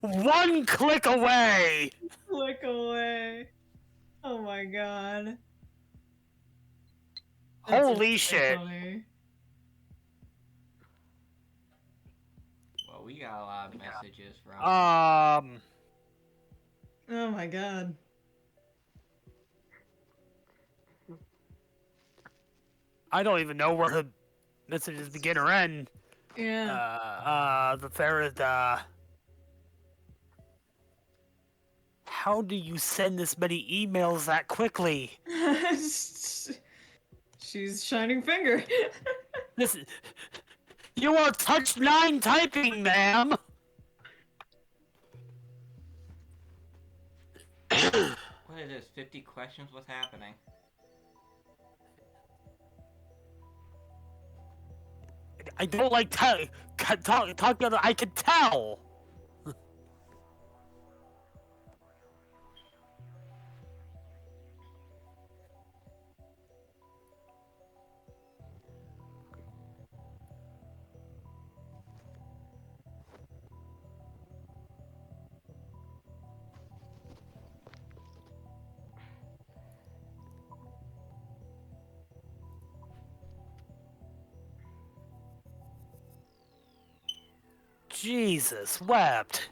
One click away! Click away. Oh my god. That's Holy so shit. funny. Well, we got a lot of messages from. Oh my god. I don't even know where the messages begin or end. Yeah. There is, how do you send this many emails that quickly? She's shining finger. This is... You are touch 9 typing, ma'am! What is this? 50 questions? What's happening? I don't like talking. I can tell. Jesus wept.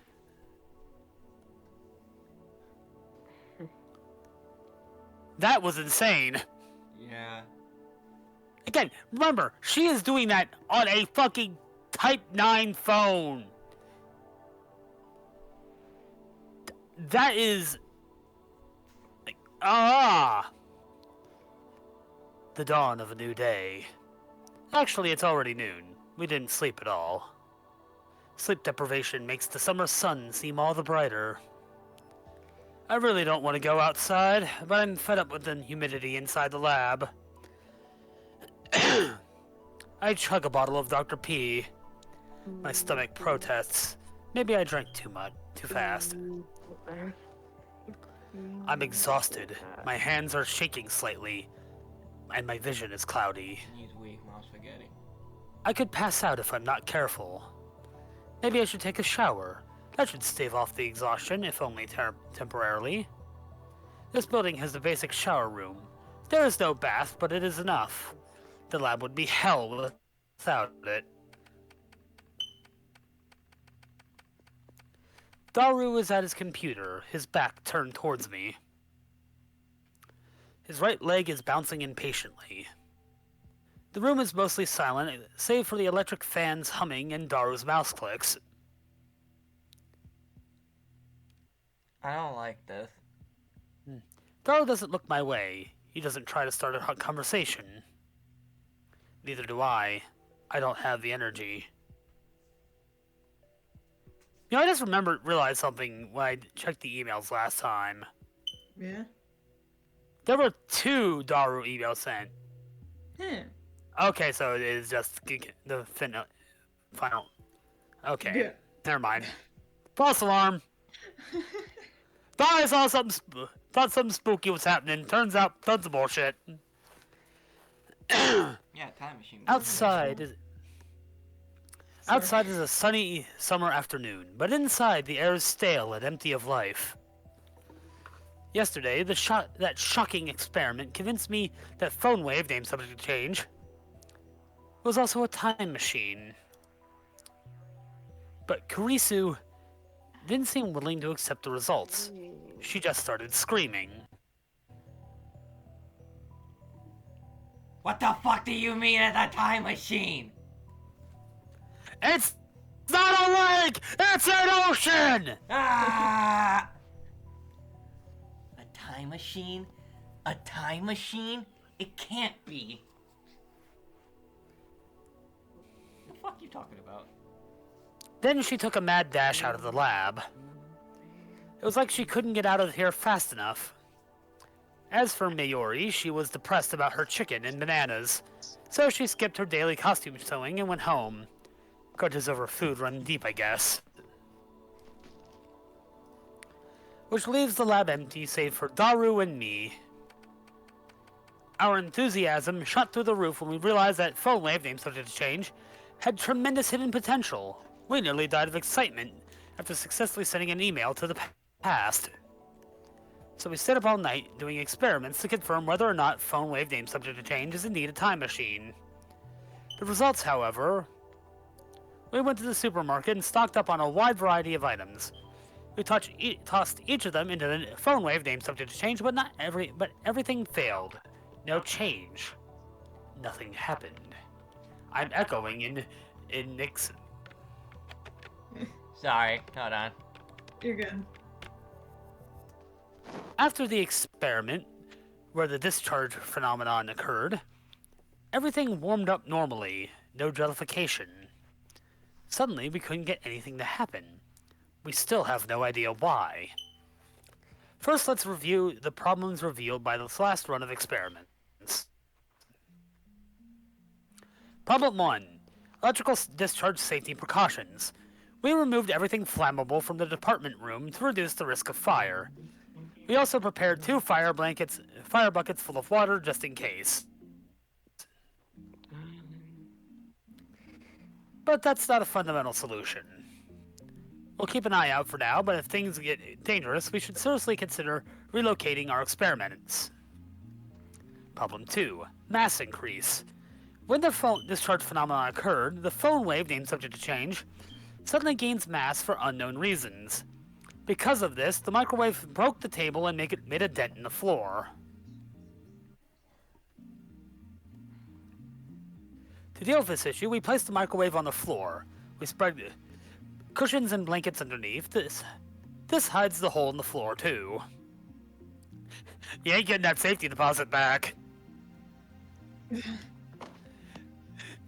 That was insane. Yeah. Again, remember, she is doing that on a fucking Type 9 phone. That is... The dawn of a new day. Actually, it's already noon. We didn't sleep at all. Sleep deprivation makes the summer sun seem all the brighter. I really don't want to go outside, but I'm fed up with the humidity inside the lab. I chug a bottle of Dr. P. My stomach protests. Maybe I drank too fast. I'm exhausted. My hands are shaking slightly, and my vision is cloudy. He's weak, mom spaghetti. I could pass out if I'm not careful. Maybe I should take a shower. That should stave off the exhaustion, if only temporarily. This building has a basic shower room. There is no bath, but it is enough. The lab would be hell without it. Daru is at his computer, his back turned towards me. His right leg is bouncing impatiently. The room is mostly silent, save for the electric fans humming and Daru's mouse clicks. I don't like this. Daru doesn't look my way. He doesn't try to start a conversation. Neither do I. I don't have the energy. You know, I just realized something when I checked the emails last time. Yeah. There were 2 Daru emails sent. Okay, so it is just the final. Okay, Yeah. Never mind. False alarm. Thought I saw thought something spooky was happening. Turns out, tons of bullshit. Yeah, time machine. Outside is a sunny summer afternoon, but inside the air is stale and empty of life. Yesterday, that shocking experiment convinced me that phone wave, named subject to change, was also a time machine. But Kurisu didn't seem willing to accept the results. She just started screaming. What the fuck do you mean it's a time machine? It's not a lake! It's an ocean! Ah! A time machine? A time machine? It can't be. What the fuck are you talking about? Then she took a mad dash out of the lab. It was like she couldn't get out of here fast enough. As for Mayuri, she was depressed about her chicken and bananas, so she skipped her daily costume sewing and went home. Grudges over food run deep, I guess. Which leaves the lab empty save for Daru and me. Our enthusiasm shot through the roof when we realized that phone wave, named subject to change, had tremendous hidden potential. We nearly died of excitement after successfully sending an email to the past. So we stayed up all night doing experiments to confirm whether or not phone wave name subject to change is indeed a time machine. The results, however, we went to the supermarket and stocked up on a wide variety of items. We tossed each of them into the phone wave name subject to change, but everything failed. No change. Nothing happened. I'm echoing in Nixon. Sorry, hold on. You're good. After the experiment, where the discharge phenomenon occurred, everything warmed up normally, no jellification. Suddenly, we couldn't get anything to happen. We still have no idea why. First, let's review the problems revealed by this last run of experiments. Problem 1. Electrical discharge safety precautions. We removed everything flammable from the department room to reduce the risk of fire. We also prepared 2 fire buckets full of water just in case. But that's not a fundamental solution. We'll keep an eye out for now, but if things get dangerous, we should seriously consider relocating our experiments. Problem 2. Mass increase. When the phone discharge phenomenon occurred, the phone wave, named subject to change, suddenly gains mass for unknown reasons. Because of this, the microwave broke the table and made a dent in the floor. To deal with this issue, we placed the microwave on the floor. We spread cushions and blankets underneath. This hides the hole in the floor, too. You ain't getting that safety deposit back.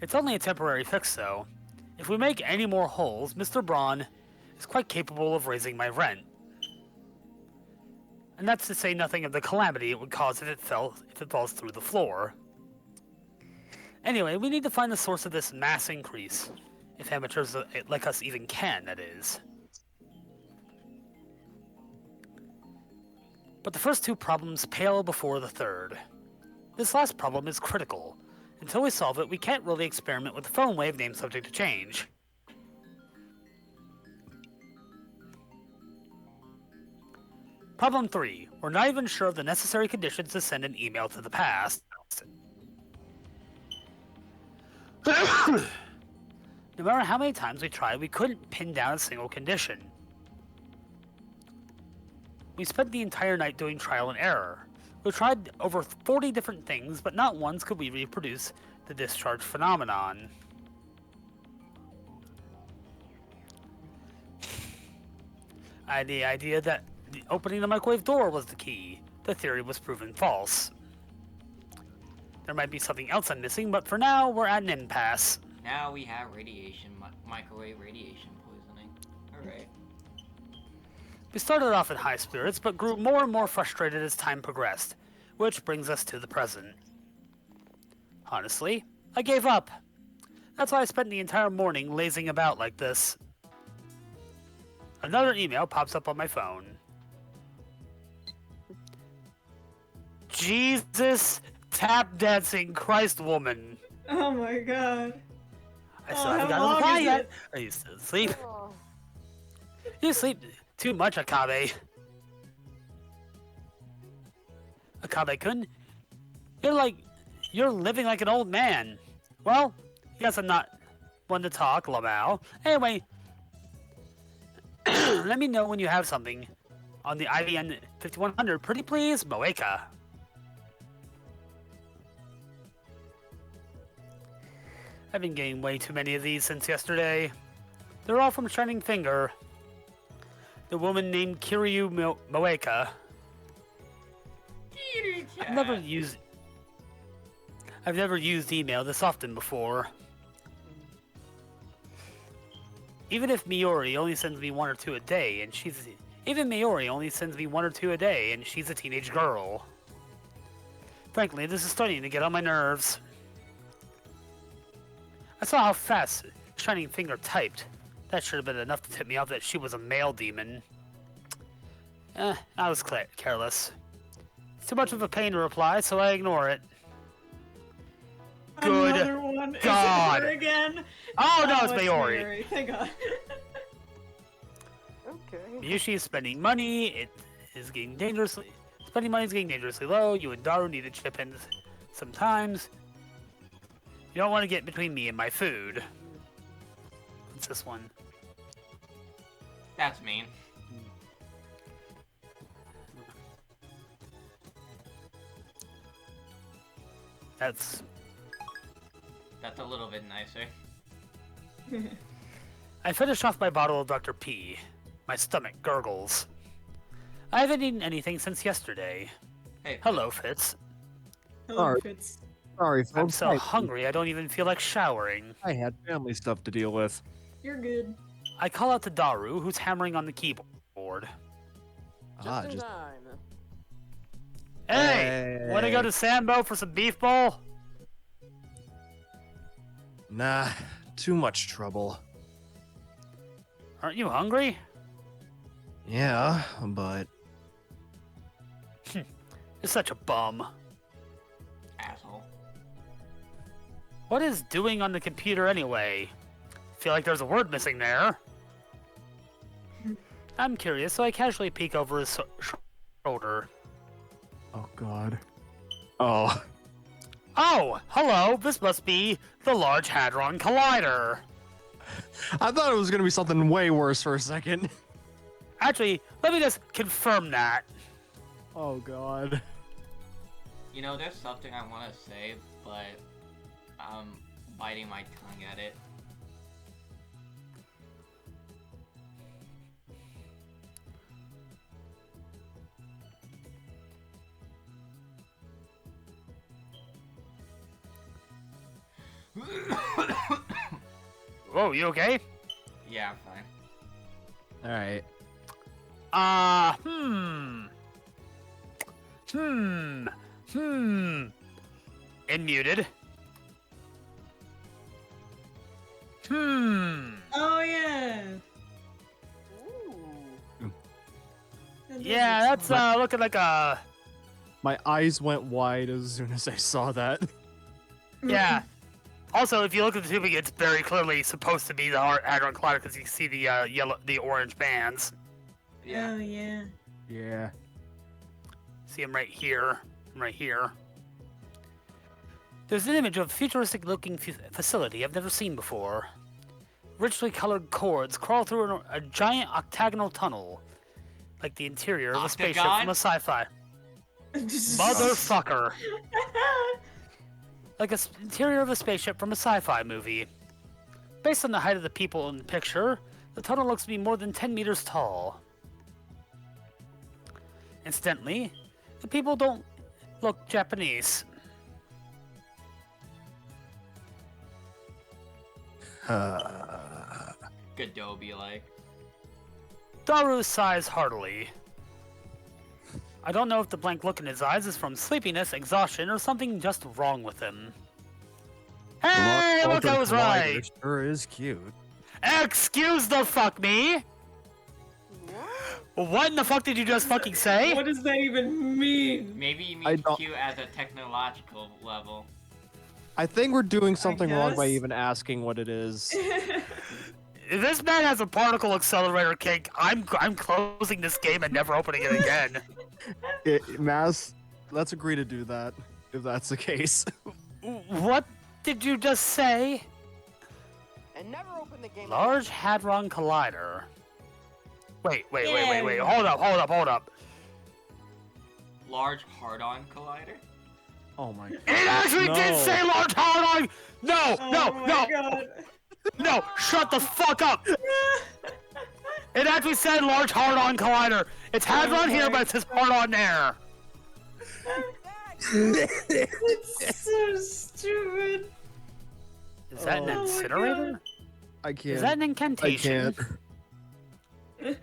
It's only a temporary fix, though. If we make any more holes, Mr. Braun is quite capable of raising my rent. And that's to say nothing of the calamity it would cause if it falls through the floor. Anyway, we need to find the source of this mass increase. If amateurs like us even can, that is. But the first 2 problems pale before the third. This last problem is critical. Until we solve it, we can't really experiment with the phone wave name subject to change. Problem 3. We're not even sure of the necessary conditions to send an email to the past. No matter how many times we tried, we couldn't pin down a single condition. We spent the entire night doing trial and error. We tried over 40 different things, but not once could we reproduce the discharge phenomenon. I had the idea that opening the microwave door was the key. The theory was proven false. There might be something else I'm missing, but for now, we're at an impasse. Now we have microwave radiation poisoning. Alright. We started off in high spirits, but grew more and more frustrated as time progressed, which brings us to the present. Honestly, I gave up. That's why I spent the entire morning lazing about like this. Another email pops up on my phone. Jesus tap dancing Christ woman. Oh my god. I still haven't gotten a reply yet. Are you still asleep? You sleep too much, Akabe. Akabe-kun, you're living like an old man. Well, guess I'm not one to talk, Lamau. Anyway, let me know when you have something on the IBN 5100. Pretty please, Moeka. I've been getting way too many of these since yesterday. They're all from Shining Finger. The woman named Kiryu Moeka. I've never used email this often before. Even if Miori only sends me 1 or 2 a day, and she's a teenage girl. Frankly, this is starting to get on my nerves. I saw how fast Shining Finger typed. That should have been enough to tip me off that she was a male demon. I was careless. It's too much of a pain to reply, so I ignore it. Good Another one. God. Is it her again? Oh no, it's Maori. Maori. Thank God. Miyushi is spending money. It is getting dangerously. Spending money is getting dangerously low. You and Daru need to chip in sometimes. You don't want to get between me and my food. What's this one? That's mean. That's a little bit nicer. I finished off my bottle of Dr. P. My stomach gurgles. I haven't eaten anything since yesterday. Hey, Hello, Fitz. Hello, Alright. Fitz. Sorry, folks. I'm so hungry I don't even feel like showering. I had family stuff to deal with. You're good. I call out to Daru, who's hammering on the keyboard. Just Hey! Wanna go to Sambo for some beef bowl? nah, too much trouble. Aren't you hungry? Yeah, but You're such a bum. asshole. What is doing on the computer anyway? Feel like there's a word missing there. I'm curious, so I casually peek over his shoulder. oh god. Oh, Oh, hello, this must be the Large Hadron Collider. I thought it was gonna be something way worse for a second. Actually, let me just confirm that. Oh god. You know, there's something I want to say, but I'm biting my tongue at it. Whoa, you okay? Yeah, I'm fine. All right. And muted. Oh, yeah. That Yeah, does that's look fun. looking like a... My eyes went wide as soon as I saw that. Yeah. Also, if you look at the tubing, it's very clearly supposed to be the Hadron Collider because you see the orange bands. Yeah. Oh, yeah. Yeah. See them right here, and right here. There's an image of a futuristic-looking facility I've never seen before. Richly colored cords crawl through a giant octagonal tunnel, like the interior of a spaceship Octagon? from a sci-fi. Motherfucker. Like interior of a spaceship from a sci-fi movie. Based on the height of the people in the picture, the tunnel looks to be more than 10 meters tall. Incidentally, the people don't look Japanese. Godobie like. Daru sighs heartily. I don't know if the blank look in his eyes is from sleepiness, exhaustion, or something just wrong with him. Hey, look, I was right! Sure is cute. Excuse the fuck me! What in the fuck did you just fucking say? What does that even mean? Maybe you I mean don't- cute as a technological level. I think we're doing something wrong by guess. even asking what it is. If this man has a particle accelerator kink, I'm closing this game and never opening it again. Maz, let's agree to do that, if that's the case. What did you just say? And never open the game. Large Hadron Collider. Wait. Yeah. Hold up. Large hard-on collider? Oh my god. It actually did No. say Large Hadron! No, Oh my god. no, shut the fuck up! It actually said Large Hadron Collider. It's Hadron here, but it says Hadron there. It's so stupid. Is that an Oh my incinerator? I can't. Is that an I incantation? can't.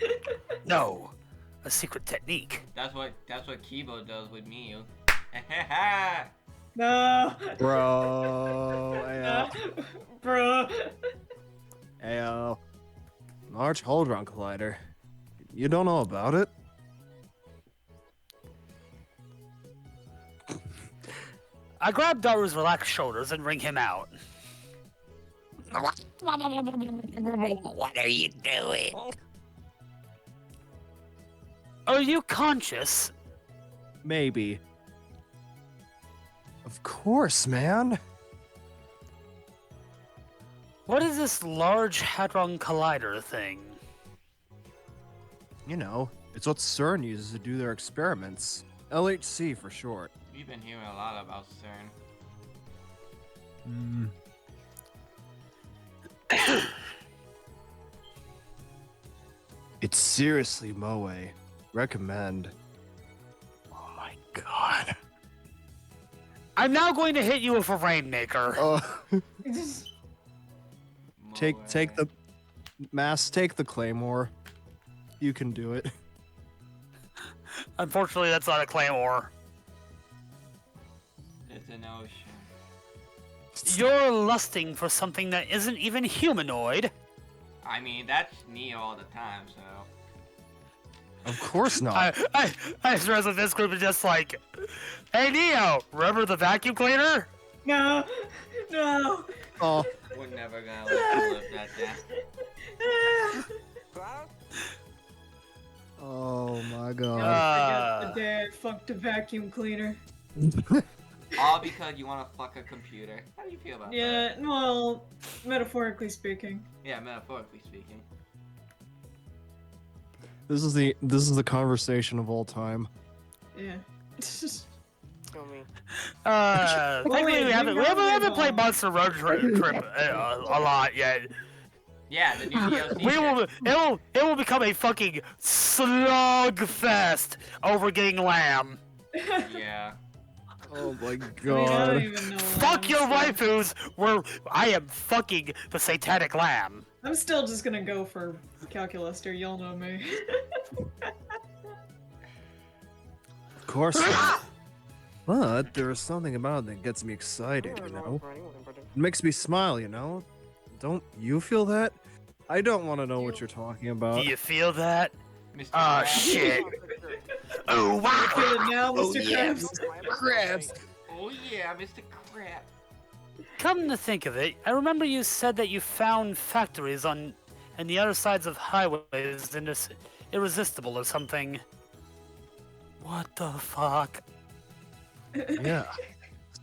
No, a secret technique. That's what Kibo does with me. No. Bro. No. Bro. Ayo. Large Hadron Collider. You don't know about it? I grab Daru's relaxed shoulders and wring him out. What are you doing? Are you conscious? Maybe. Of course, man. What is this Large Hadron Collider thing? You know, it's what CERN uses to do their experiments. LHC for short. We've been hearing a lot about Sern. It's seriously Moe. Recommend. Oh my god. I'm now going to hit you with a Rainmaker. Oh, Just- take the mass. Take the claymore. You can do it. Unfortunately, that's not a Claymore. It's an ocean. You're lusting for something that isn't even humanoid. I mean, that's Neo all the time, so. Of course not. I stress that this group is just like, hey Neo, remember the vacuum cleaner? No. No. Oh, We're never gonna let you live that down. oh my Never god. forget the day I fucked a vacuum cleaner. All because you wanna fuck a computer. How do you feel about that? Yeah, well, metaphorically speaking. Yeah, metaphorically speaking. This is the conversation of all time. Yeah. Kill me. Thankfully we haven't played Monster Road Trip a lot yet. Yeah, the new DLC. It will become a fucking slugfest over getting lamb. Yeah. Oh my I mean, I don't god. even know. Fuck your waifus, where I am fucking the satanic lamb. I'm still just gonna go for Calculaster, y'all know me. Of course. not. But there's something about it that gets me excited, you know? It makes me smile, you know? Don't you feel that? I don't want to know what you're talking about. Do you feel that? Mr. Ah, Krabs. shit. Oh, wow. Feel it now, Mr. yes. Krabs? Crabs. Oh yeah, Mr. Crab. Come to think of it, I remember you said that you found factories on the other sides of highways and it's irresistible or something. What the fuck? Yeah.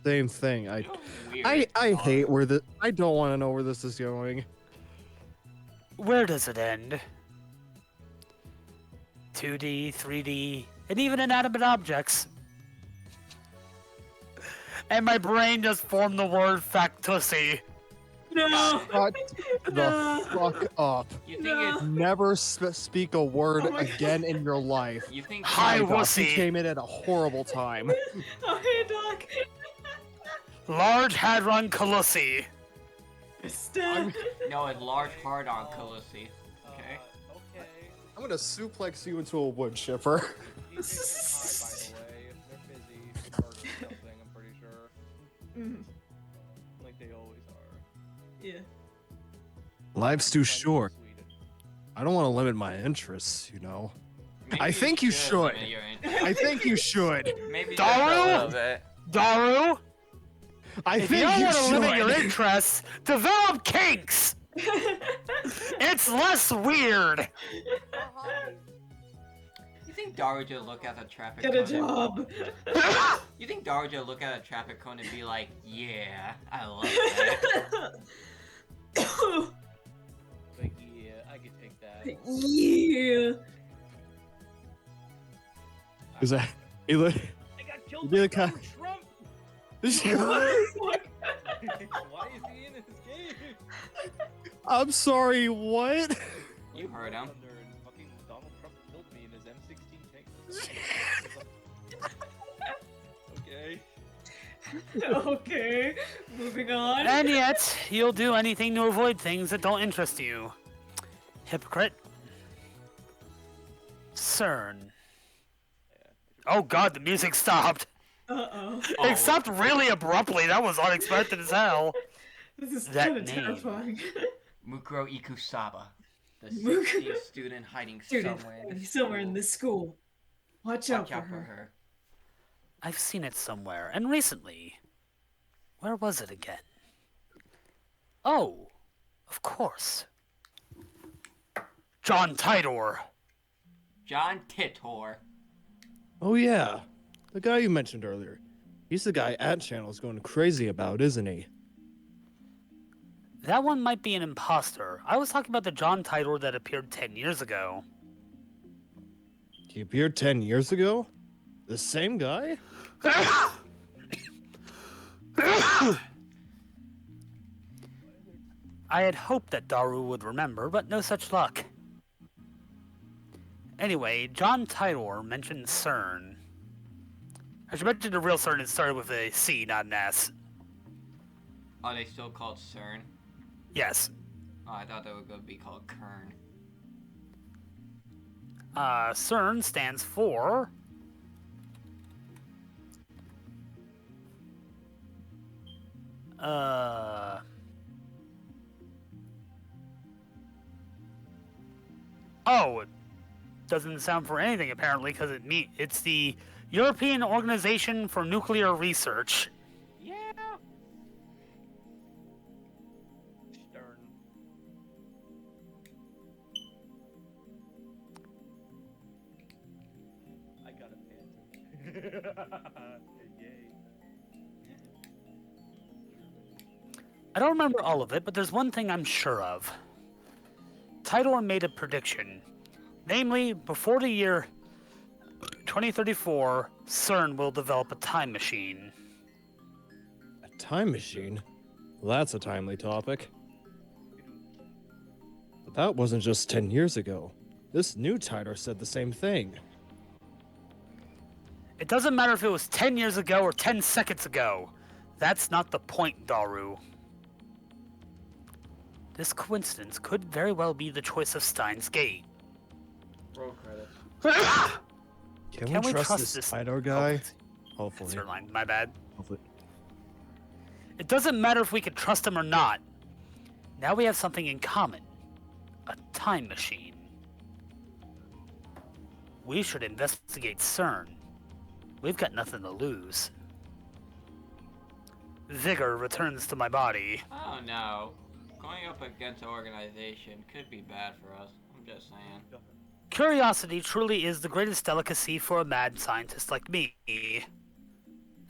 Same thing. I Weird. hate where the I don't want to know where this is going. Where does it end? 2D, 3D, and even inanimate objects. And my brain just formed the word factussy. No! Shut the No. fuck up. You think No. Never speak a word Oh my again in your life. You think Hi, My God, wussy. you came in at a horrible time. Oh, hey, Doc. Large Hadron Colossi. Stop. No, it's large hard on Colossi. Okay. Okay. I'm gonna suplex you into a wood chipper. He's by the way. They're busy or something, I'm pretty sure. Mm, Like they always are. yeah. Life's too Fighting in short. Sweden. I don't want to limit my interests, you know. Maybe I think you should. limit your interest. I think you should. Maybe Daru? just a little bit. Daru, I if you think don't you want to should. limit your interests, develop kinks. It's less weird. You think Daruja look at the traffic Get a cone? job. You think Daruja look at a traffic cone and be like, yeah, I love that. Like, yeah, I could take that. Yeah. Is that? You look- I got You killed be by the kind- Donald Trump! What? Why is he in his game? I'm sorry. What? You heard him. Thunder and fucking Donald Trump killed me in his M16 tank. Okay. Okay, moving on. And yet, you'll do anything to avoid things that don't interest you. Hypocrite. Cern. Oh god, the music stopped. Uh-oh. Oh. It stopped really abruptly. That was unexpected as hell. This is That kind of name. terrifying. Mukuro Ikusaba. The Mukuro- 60th student hiding Student, somewhere in this school. Watch out Watch for out for her. her. I've seen it somewhere, and recently. Where was it again? Oh, of course. John Tidor. John Titor. Oh yeah, the guy you mentioned earlier. He's the guy Channel's going crazy about, isn't he? That one might be an imposter. I was talking about the John Titor that appeared 10 years ago. He appeared 10 years ago? The same guy? I had hoped that Daru would remember, but no such luck. Anyway, John Titor mentioned Sern. I should mention the real Sern, it started with a C, not an S. Are they still called Sern? Yes. Oh, I thought they were going to be called Kern. Sern stands for... Oh, it doesn't sound for anything apparently, because it's the European Organization for Nuclear Research. Yeah. Stern. I got a phantom. Yay. I don't remember all of it, but there's one thing I'm sure of. Titor made a prediction. Namely, before the year 2034, Sern will develop a time machine. A time machine? Well, that's a timely topic. But that wasn't just 10 years ago. This new Titor said the same thing. It doesn't matter if it was 10 years ago or 10 seconds ago. That's not the point, Daru. This coincidence could very well be the choice of Steins Gate. Roll credits. Can we trust this Titor guy? Oh, Hopefully. that's your line. My bad. Hopefully. It doesn't matter if we can trust him or not. Now we have something in common. A time machine. We should investigate Sern. We've got nothing to lose. Vigor returns to my body. Oh no. Going up against an organization could be bad for us. I'm just saying. Curiosity truly is the greatest delicacy for a mad scientist like me.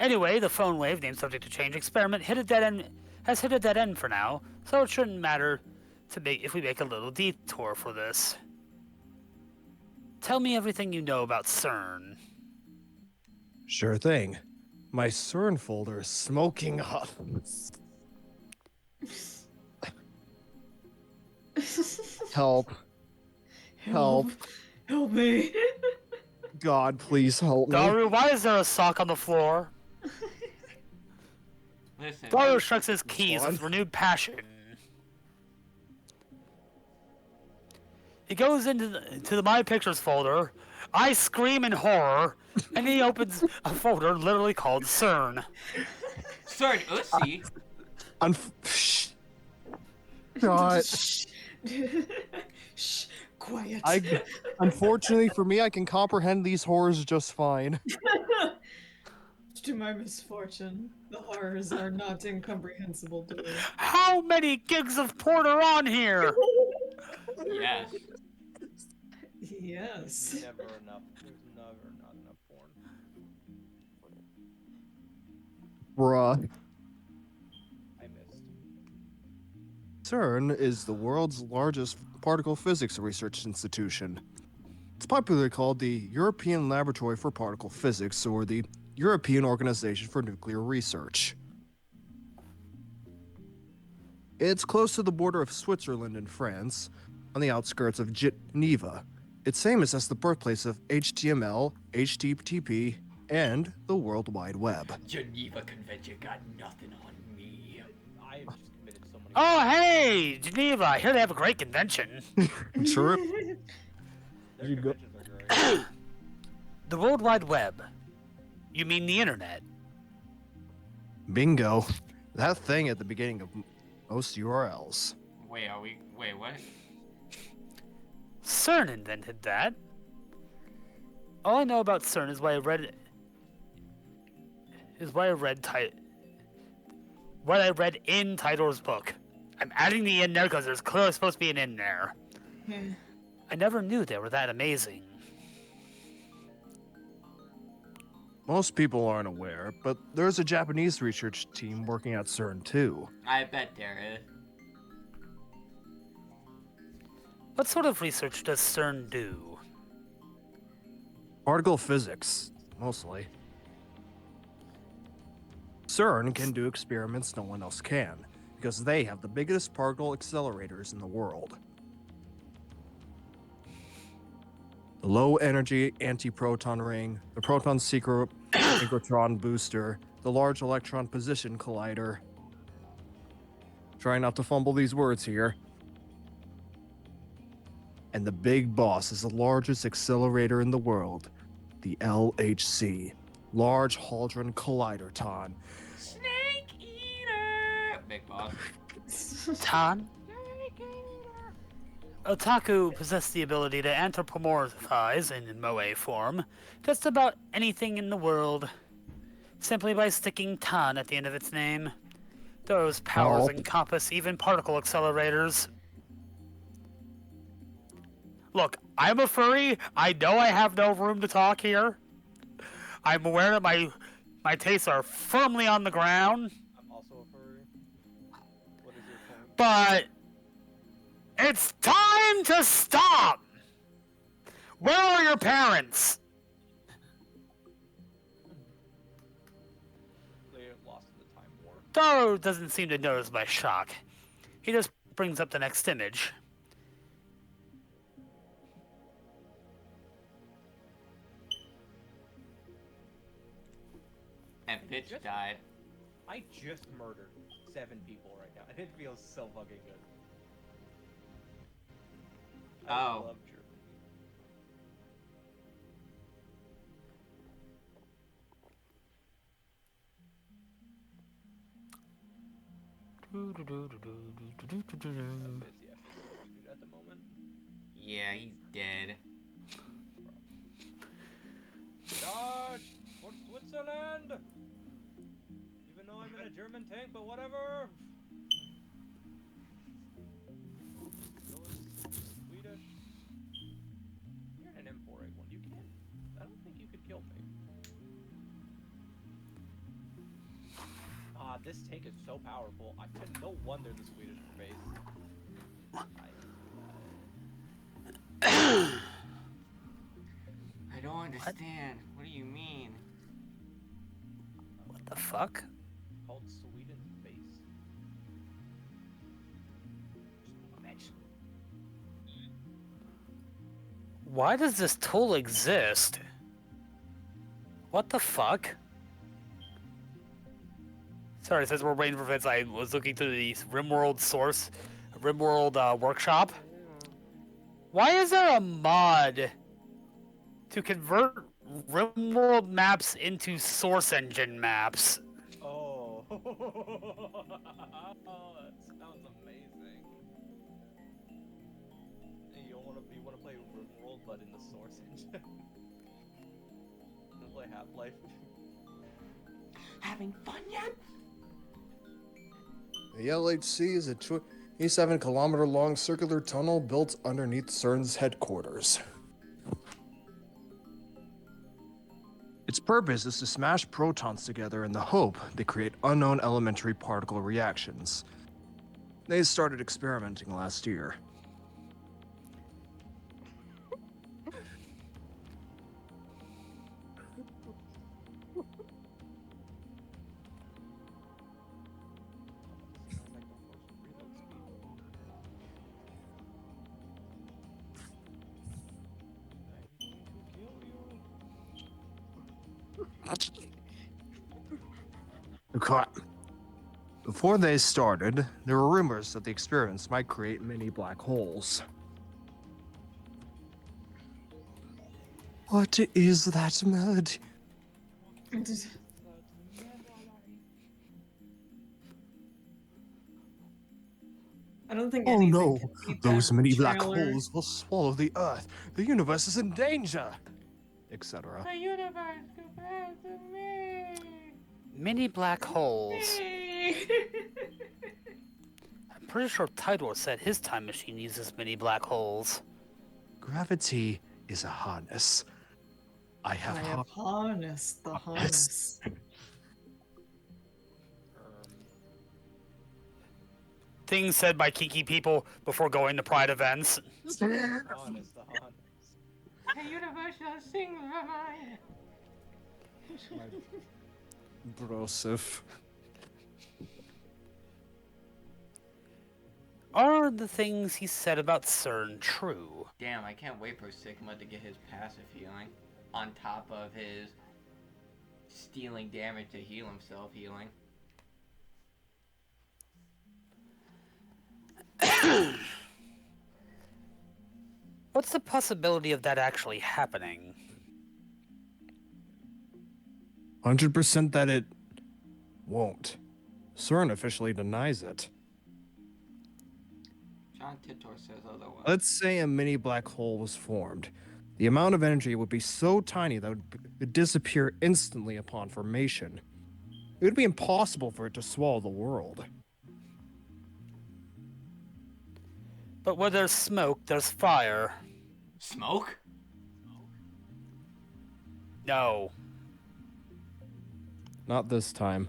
Anyway, the phone wave, named subject to change experiment, has hit a dead end for now, so it shouldn't matter if we make a little detour for this. Tell me everything you know about Sern. Sure thing. My Sern folder is smoking hot. Help. Help. Help me. God, please help me. Daru, why is there a sock on the floor? Listen. Daru shrugs his keys with renewed passion. He goes into the My Pictures folder. I scream in horror, and he opens a folder literally called Sern. Sern Ussy. Shh. God. Shh. Quiet. Unfortunately for me, I can comprehend these horrors just fine. To my misfortune, the horrors are not incomprehensible to me. How many gigs of porn are on here? Yes. Yes. Never enough. There's never not enough porn. Bruh. I missed. CERN is the world's largest particle physics research institution. It's popularly called the European Laboratory for Particle Physics, or the European Organization for Nuclear Research. It's close to the border of Switzerland and France, on the outskirts of Geneva. It's famous as the birthplace of HTML, HTTP, and the World Wide Web. Geneva Convention got nothing on me. I have just committed so many. Oh, hey, Geneva. I hear they have a great convention. Sure. Their you go- conventions are great. The World Wide Web. You mean the internet? Bingo. That thing at the beginning of most URLs. Wait, what? CERN invented that. All I know about CERN is what I read in Titor's book. I'm adding the in there because there's clearly supposed to be an in there. I never knew they were that amazing. Most people aren't aware, but there's a Japanese research team working at Sern too. I bet there is. What sort of research does Sern do? Particle physics, mostly. Sern can do experiments no one else can, because they have the biggest particle accelerators in the world. The low-energy anti-proton ring, the proton synchrotron booster, the large electron position collider. Try not to fumble these words here. And the big boss is the largest accelerator in the world, the LHC, Large Hadron Collider-ton. Snake Eater! Big boss. Tan? Otaku possess the ability to anthropomorphize in moe form just about anything in the world, simply by sticking Tan at the end of its name. Those powers Oh. encompass even particle accelerators. Look, I'm a furry. I know I have no room to talk here. I'm aware that my tastes are firmly on the ground, I'm also a furry. What is your point? but it's time to stop! Where are your parents? They lost in the time war. Taro doesn't seem to notice my shock. He just brings up the next image. And bitch died. I just murdered 7 people right now, and it feels so fucking good. I Oh. love Germany. Busy at the moment. Yeah, he's dead. Dodge for Switzerland. Even though I'm in a German tank, but whatever. Swedish. You're in an M4A1. You can't. I don't think you could kill me. Ah, this tank is so powerful. No wonder the Swedish were based. I don't understand. What do you mean? What the fuck? Called Sweden's base. Bitch. Why does this tool exist? What the fuck? Sorry, since we're waiting for Vince, I was looking through the RimWorld workshop. Why is there a mod to convert RimWorld maps into Source Engine maps? Oh. Oh, that sounds amazing. Hey, you wanna play RimWorld but in the Source engine? Wanna play Half-Life? Having fun yet? The LHC is a 27-kilometer-long circular tunnel built underneath CERN's headquarters. Its purpose is to smash protons together in the hope they create unknown elementary particle reactions. They started experimenting last year. Before they started, there were rumors that the experiments might create mini black holes. What is that melody? I don't think Oh anything no, can beat those that mini black trailer. holes will swallow the Earth. The universe is in danger, etc. The universe compared to me. Mini black holes. I'm pretty sure Tidor said his time machine uses mini black holes. Gravity is a harness. I I have have harnessed the harness. Things said by kinky people before going to Pride events. Honest, the honest. The universal singular mind. Brosif. Are the things he said about Sern true? Damn, I can't wait for Sigma to get his passive healing. On top of his stealing damage to heal himself healing. What's the possibility of that actually happening? 100% that it won't. Sern officially denies it. John Titor says otherwise. Let's say a mini black hole was formed. The amount of energy would be so tiny that it would disappear instantly upon formation. It would be impossible for it to swallow the world. But where there's smoke, there's fire. Smoke? No. Not this time.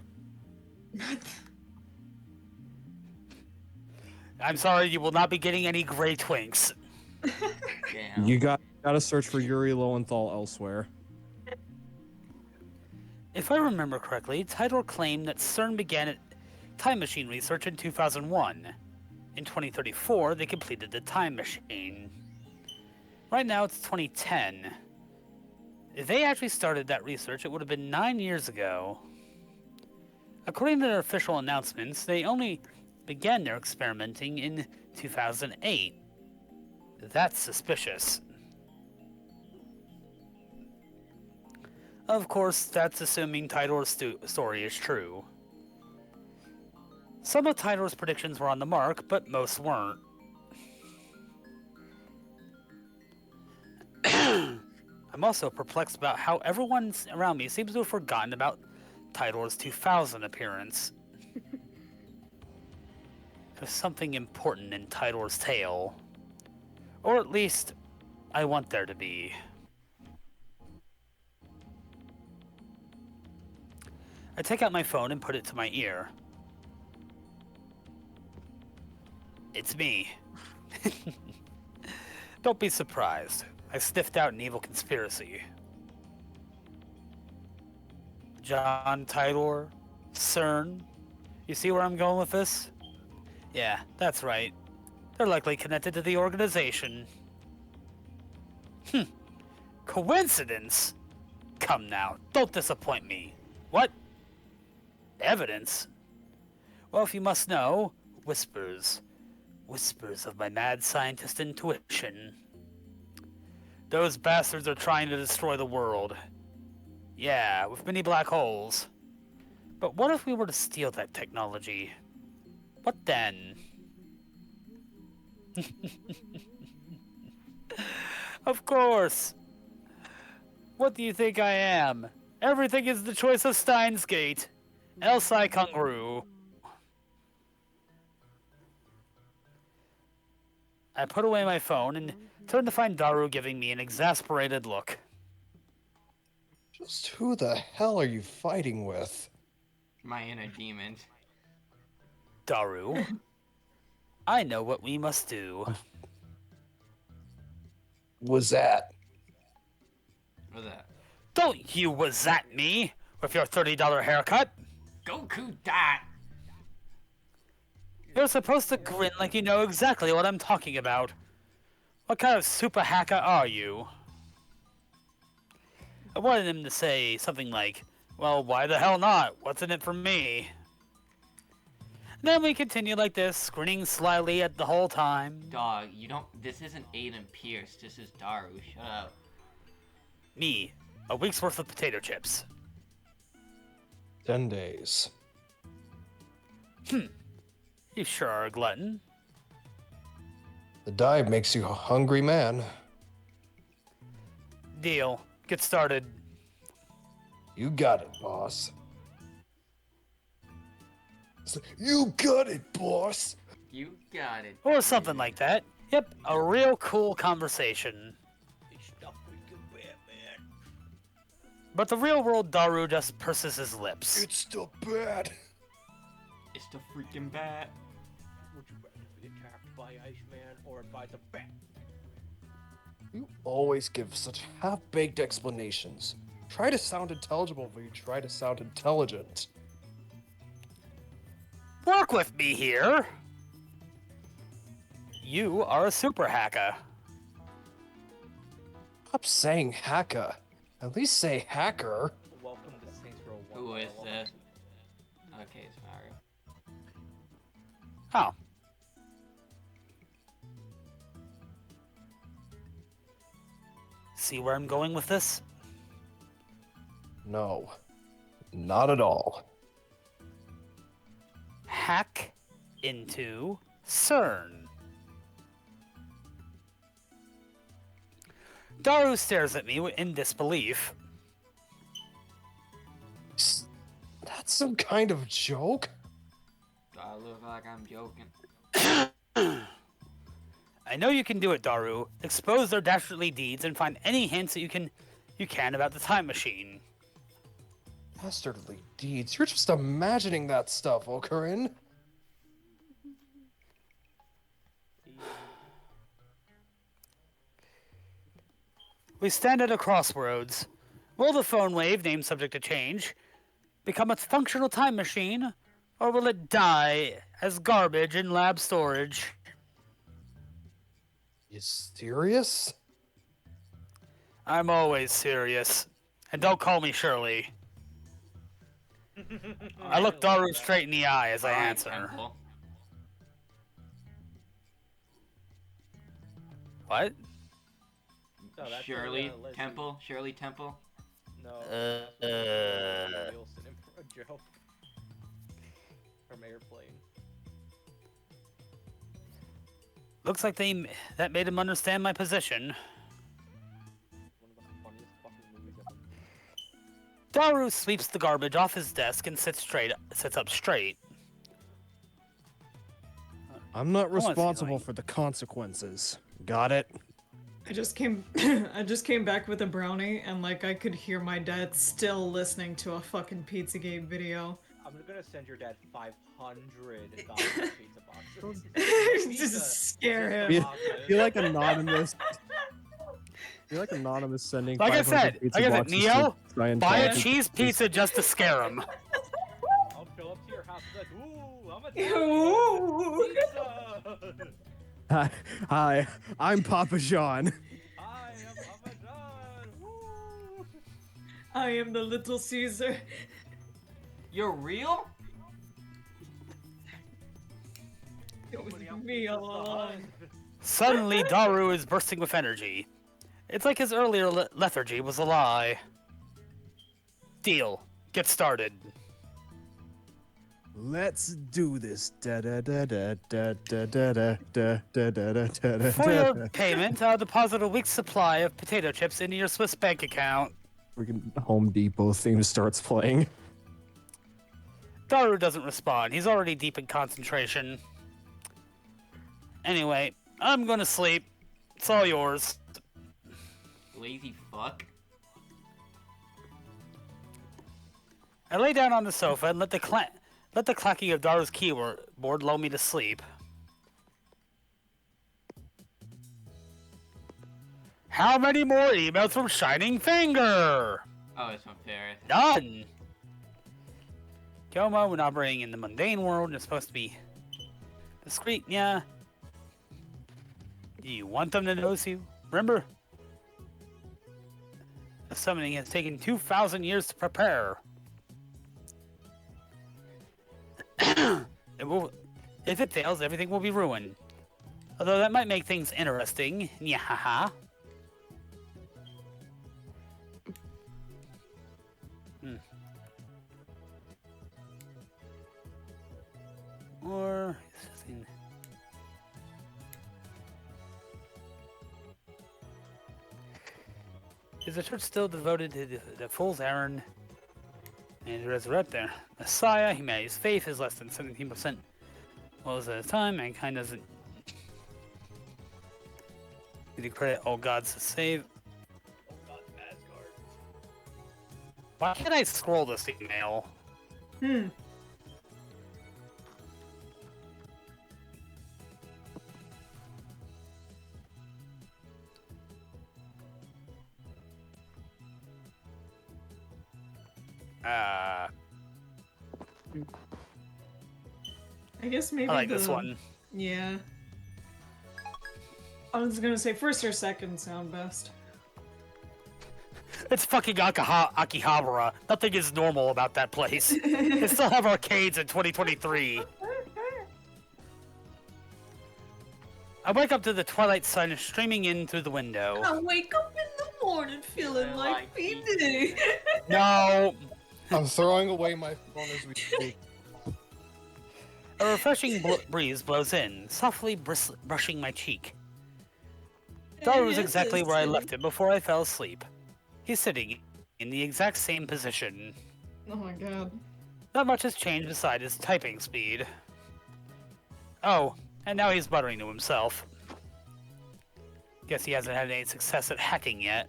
I'm sorry, you will not be getting any gray twinks. Damn. You gotta search for Yuri Lowenthal elsewhere. If I remember correctly, Tidor claimed that CERN began time machine research in 2001. In 2034, they completed the time machine. Right now, it's 2010. If they actually started that research, it would have been 9 years ago. According to their official announcements, they only began their experimenting in 2008. That's suspicious. Of course, that's assuming Tidor's story is true. Some of Tidor's predictions were on the mark, but most weren't. I'm also perplexed about how everyone around me seems to have forgotten about Tidor's 2000 appearance. There's something important in Tidor's tale. Or at least, I want there to be. I take out my phone and put it to my ear. It's me. Don't be surprised. I sniffed out an evil conspiracy. John Tidor? CERN? You see where I'm going with this? Yeah, that's right. They're likely connected to the organization. Coincidence? Come now, don't disappoint me. What? Evidence? Well, if you must know, whispers. Whispers of my mad scientist intuition. Those bastards are trying to destroy the world. Yeah, with many black holes. But what if we were to steal that technology? What then? Of course. What do you think I am? Everything is the choice of Steins Gate. Else I congru. I put away my phone and turned to find Daru giving me an exasperated look. Just who the hell are you fighting with? My inner demon. Daru, I know what we must do. Was that? What's that? Don't you was at me with your $30 haircut. Goku dat! You're supposed to grin like you know exactly what I'm talking about. What kind of super hacker are you? I wanted him to say something like, well, why the hell not? What's in it for me? Then we continue like this, grinning slyly at the whole time. Dog, you don't. This isn't Aiden Pierce, this is Daru. Shut up. Me, a week's worth of potato chips. 10 days. You sure are a glutton. The dive makes you a hungry man. Deal. Get started. You got it, boss. You got it, boss. You got it. Or something like that. Yep, a real cool conversation. But the real-world Daru just purses his lips. It's still bad. It's the freaking bat. Would you rather be attacked by Iceman or by the bat? You always give such half-baked explanations. Try to sound intelligible before you try to sound intelligent. Work with me here. You are a super Hacka. Stop saying Hacka. At least say hacker. Welcome to Saints Row 1. Who is this? Okay, it's Mario. Oh. See where I'm going with this? No. Not at all. Hack into Sern. Daru stares at me in disbelief. That's some kind of joke? Do I look like I'm joking? I know you can do it, Daru. Expose their dastardly deeds and find any hints that you can about the time machine. Dastardly deeds. You're just imagining that stuff, Okarin. We stand at a crossroads. Will the phone wave, named subject to change, become a functional time machine, or will it die as garbage in lab storage? You serious? I'm always serious. And don't call me Shirley. I look Daru straight in the eye as I Alright, answer. Temple. What? No, that's Shirley Leslie. Temple? Shirley Temple? No. Uh, Wilson and Joe. From Airplane. Looks like that made him understand my position. One of the funniest fucking movies ever. Daru sweeps the garbage off his desk and sits up straight. I'm not what's he responsible doing? for the consequences. Got it? I just came back with a brownie and like I could hear my dad still listening to a fucking Pizzagate video. I'm gonna send your dad 500 pizza boxes. Just scare him. Be, be like anonymous. Be like anonymous sending. Like I 500 said, pizza like I said, boxes Neo, to buy a Scientology. cheese pizza just to scare him. I'll show up to your house and be like, ooh, I'm a pizza! Hi, I'm Papa John. I am Papa John! Woo! I am the little Caesar. You're real? It was me all along. Suddenly, Daru is bursting with energy. It's like his earlier lethargy was a lie. Deal. Get started. Let's do this. Da da da da da da da da da da da da da. For your payment, I'll deposit a week's supply of potato chips into your Swiss bank account. Freaking Home Depot theme starts playing. Daru doesn't respond. He's already deep in concentration. Anyway, I'm gonna sleep. It's all yours. Lazy fuck. I lay down on the sofa and let the clacking of Daru's keyboard lull me to sleep. How many more emails from Shining Finger? Oh, it's unfair. None. Kyomo, we're not operating in the mundane world. It's supposed to be discreet, yeah. Do you want them to notice you? Remember? The summoning has taken 2,000 years to prepare. If it fails, everything will be ruined. Although that might make things interesting. Nyahaha. Or something. Is the church still devoted to the fool's errand and to resurrect their Messiah? Humanity's faith is less than 17%. What was at the time? Mankind doesn't need to credit all gods to save. Why can't I scroll this email? Hmm. I guess maybe I like this one. Yeah. I was gonna say first or second sound best. It's fucking Akihabara. Nothing is normal about that place. They still have arcades in 2023. I wake up to the twilight sun streaming in through the window. I wake up in the morning feeling like P.D. No! I'm throwing away my phone as we speak. A refreshing breeze blows in, softly brushing my cheek. Daru was exactly where I left him before I fell asleep. He's sitting in the exact same position. Oh my god. Not much has changed beside his typing speed. Oh, and now he's muttering to himself. Guess he hasn't had any success at hacking yet.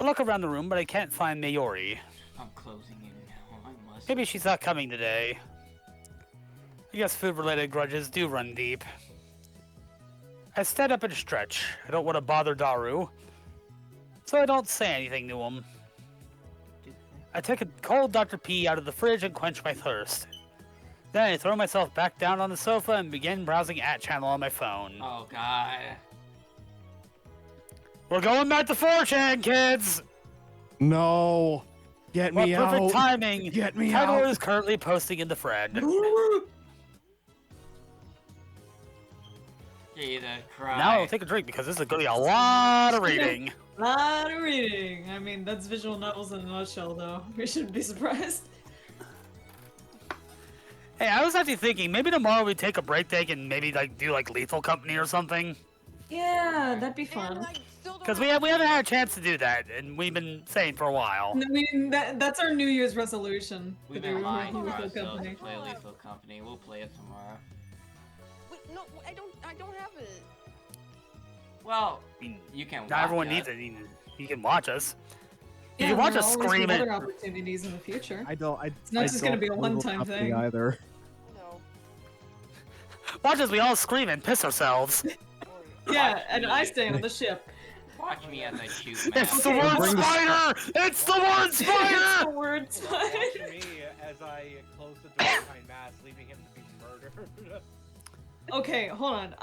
I look around the room, but I can't find Mayori. I'm closing in now. I must. Maybe she's not coming today. I guess food-related grudges do run deep. I stand up and stretch. I don't want to bother Daru, so I don't say anything to him. I take a cold Dr. P out of the fridge and quench my thirst. Then I throw myself back down on the sofa and begin browsing @channel on my phone. Oh god. We're going back to 4chan, kids! No. Get What me perfect out. timing! Get me Title out. is currently posting in the thread. Jesus Christ. Now I'll take a drink because this is going to be a lot of reading. Lot of reading. I mean, that's visual novels in a nutshell, though. We shouldn't be surprised. Hey, I was actually thinking maybe tomorrow we take a break day and maybe do Lethal Company or something. Yeah, that'd be fun. Because we haven't had a chance to do that, and we've been saying for a while. I mean, that's our New Year's resolution. We've to been do lying to Lethal ourselves Company. to play Lethal Company. We'll play it tomorrow. Wait, no, I don't have it. Well, I mean, you can watch not everyone us. needs it. You can watch us. You Yeah, can watch there'll us always be scream other it. opportunities in the future. I don't. It's not just gonna be a one-time thing. either. No. Watch us, we all scream and piss ourselves. Yeah, and I stay on the ship. Watch me as I shoot It's Matt. the word Bring the- spider! It's the word It's spider! the word Watch spider. me as I close the door behind Mass, leaving him to be murdered. Okay, hold on.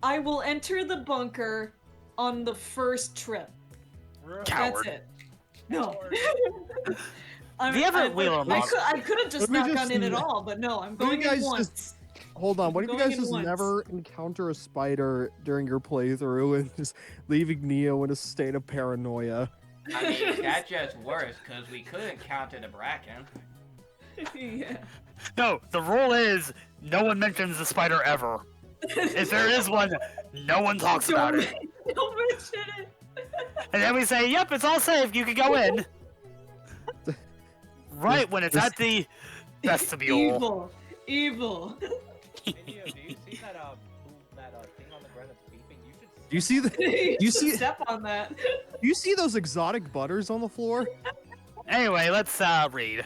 I will enter the bunker on the first trip. Coward. That's it. No. The Everett Wheeler model. I could have just Let me not just gone in at n- all, but no, I'm What going do you in guys once. just- Hold on, what if you Going guys in just once. never encounter a spider during your playthrough and just leaving Neo in a state of paranoia? I mean, that's just worse, because we could encounter the Bracken. Yeah. No, the rule is no one mentions the spider ever. If there is one, no one talks about it. Don't mention it. And then we say, yep, it's all safe, you can go in. Right when it's at the vestibule. Evil. Hey, Neo, do you see that thing on the ground that's beeping? Do you see the? You see- step on that. Do you see those exotic butters on the floor? Anyway, let's read.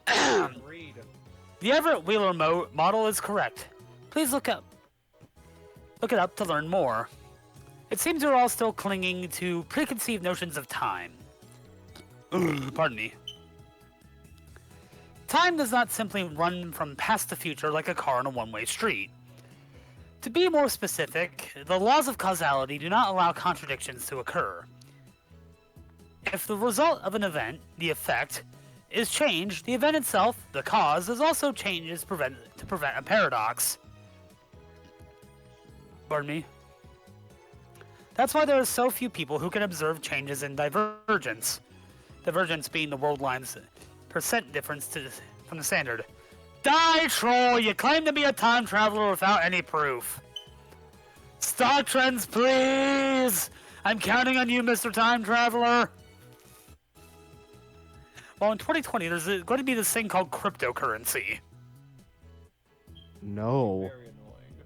should read. The Everett Wheeler model is correct. Please look it up to learn more. It seems you're all still clinging to preconceived notions of time. Pardon me. Time does not simply run from past to future like a car on a one-way street. To be more specific, the laws of causality do not allow contradictions to occur. If the result of an event, the effect, is changed, the event itself, the cause, is also changed to prevent a paradox. Pardon me? That's why there are so few people who can observe changes in divergence. Divergence being the world line's percent difference from the standard. Die, troll! You claim to be a time traveler without any proof. Star trends, please! I'm counting on you, Mr. Time Traveler! Well, in 2020, there's going to be this thing called cryptocurrency. No. Very annoying.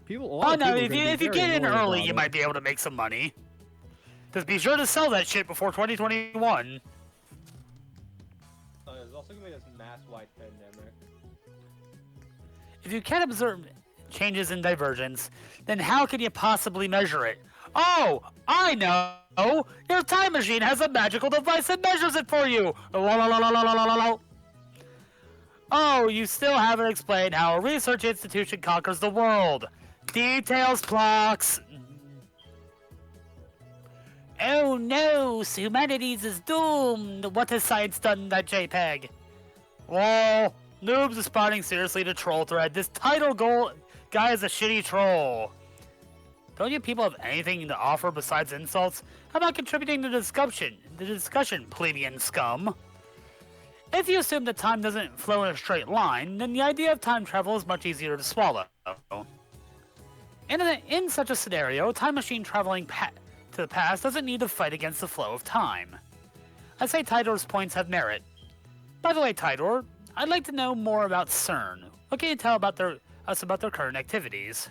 People. a Oh lot of no, people are if gonna be you very get in annoyed early, about you it. might be able to make some money. Just be sure to sell that shit before 2021. There's also gonna be this mass-wide pandemic. If you can't observe changes in divergence, then how can you possibly measure it? Oh, I know! Your time machine has a magical device that measures it for you! Oh, you still haven't explained how a research institution conquers the world. Details, Plox. Oh no, humanities is doomed. What has science done in that JPEG? Well, noobs responding seriously to troll thread. This title goal guy is a shitty troll. Don't you people have anything to offer besides insults? How about contributing to the discussion, plebeian scum? If you assume that time doesn't flow in a straight line, then the idea of time travel is much easier to swallow. In such a scenario, a time machine traveling to the past doesn't need to fight against the flow of time. I say Tidor's points have merit. By the way, Tidor, I'd like to know more about Sern. What can you tell us about their current activities?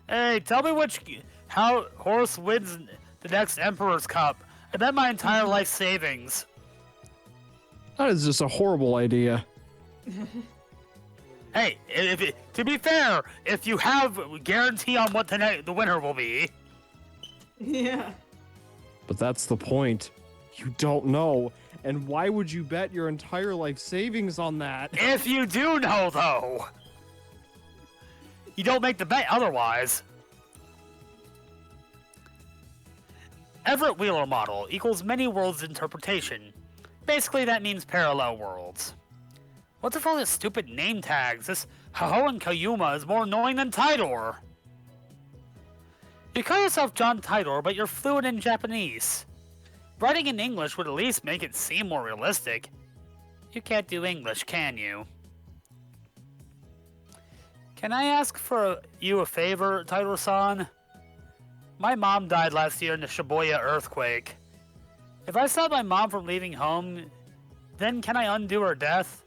Hey, tell me how Horse wins the next Emperor's Cup. I bet my entire life savings. That is just a horrible idea. Hey, to be fair, if you have guarantee on what the winner will be. Yeah. But that's the point. You don't know. And why would you bet your entire life savings on that? If you do know, though. You don't make the bet otherwise. Everett Wheeler model equals many worlds interpretation. Basically, that means parallel worlds. What's with all these stupid name tags? This Hohoen Koyuma is more annoying than Tidor. You call yourself John Tidor, but you're fluent in Japanese. Writing in English would at least make it seem more realistic. You can't do English, can you? Can I ask you a favor, Tidor-san? My mom died last year in the Shibuya earthquake. If I stop my mom from leaving home, then can I undo her death?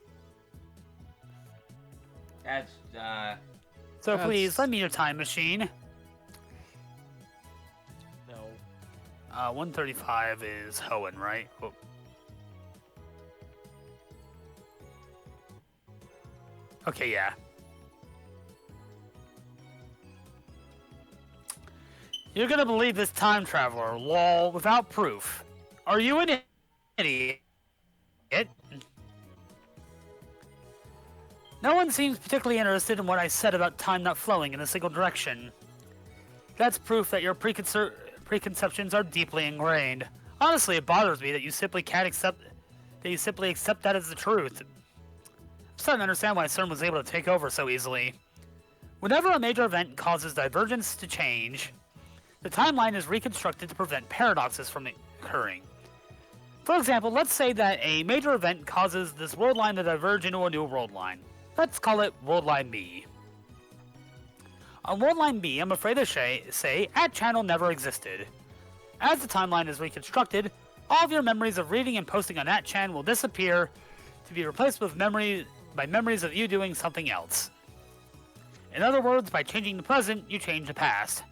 That's, So please, lend me your time machine. No. 135 is Hoenn, right? Oh. Okay, yeah. You're gonna believe this time traveler, lol, without proof. Are you an idiot? No one seems particularly interested in what I said about time not flowing in a single direction. That's proof that your preconceptions are deeply ingrained. Honestly, it bothers me that you simply accept that as the truth. I'm starting to understand why Sern was able to take over so easily. Whenever a major event causes divergence to change, the timeline is reconstructed to prevent paradoxes from occurring. For example, let's say that a major event causes this world line to diverge into a new world line. Let's call it World Line B. On World Line B, I'm afraid to say, @channel never existed. As the timeline is reconstructed, all of your memories of reading and posting on @chan will disappear to be replaced with memories of you doing something else. In other words, by changing the present, you change the past.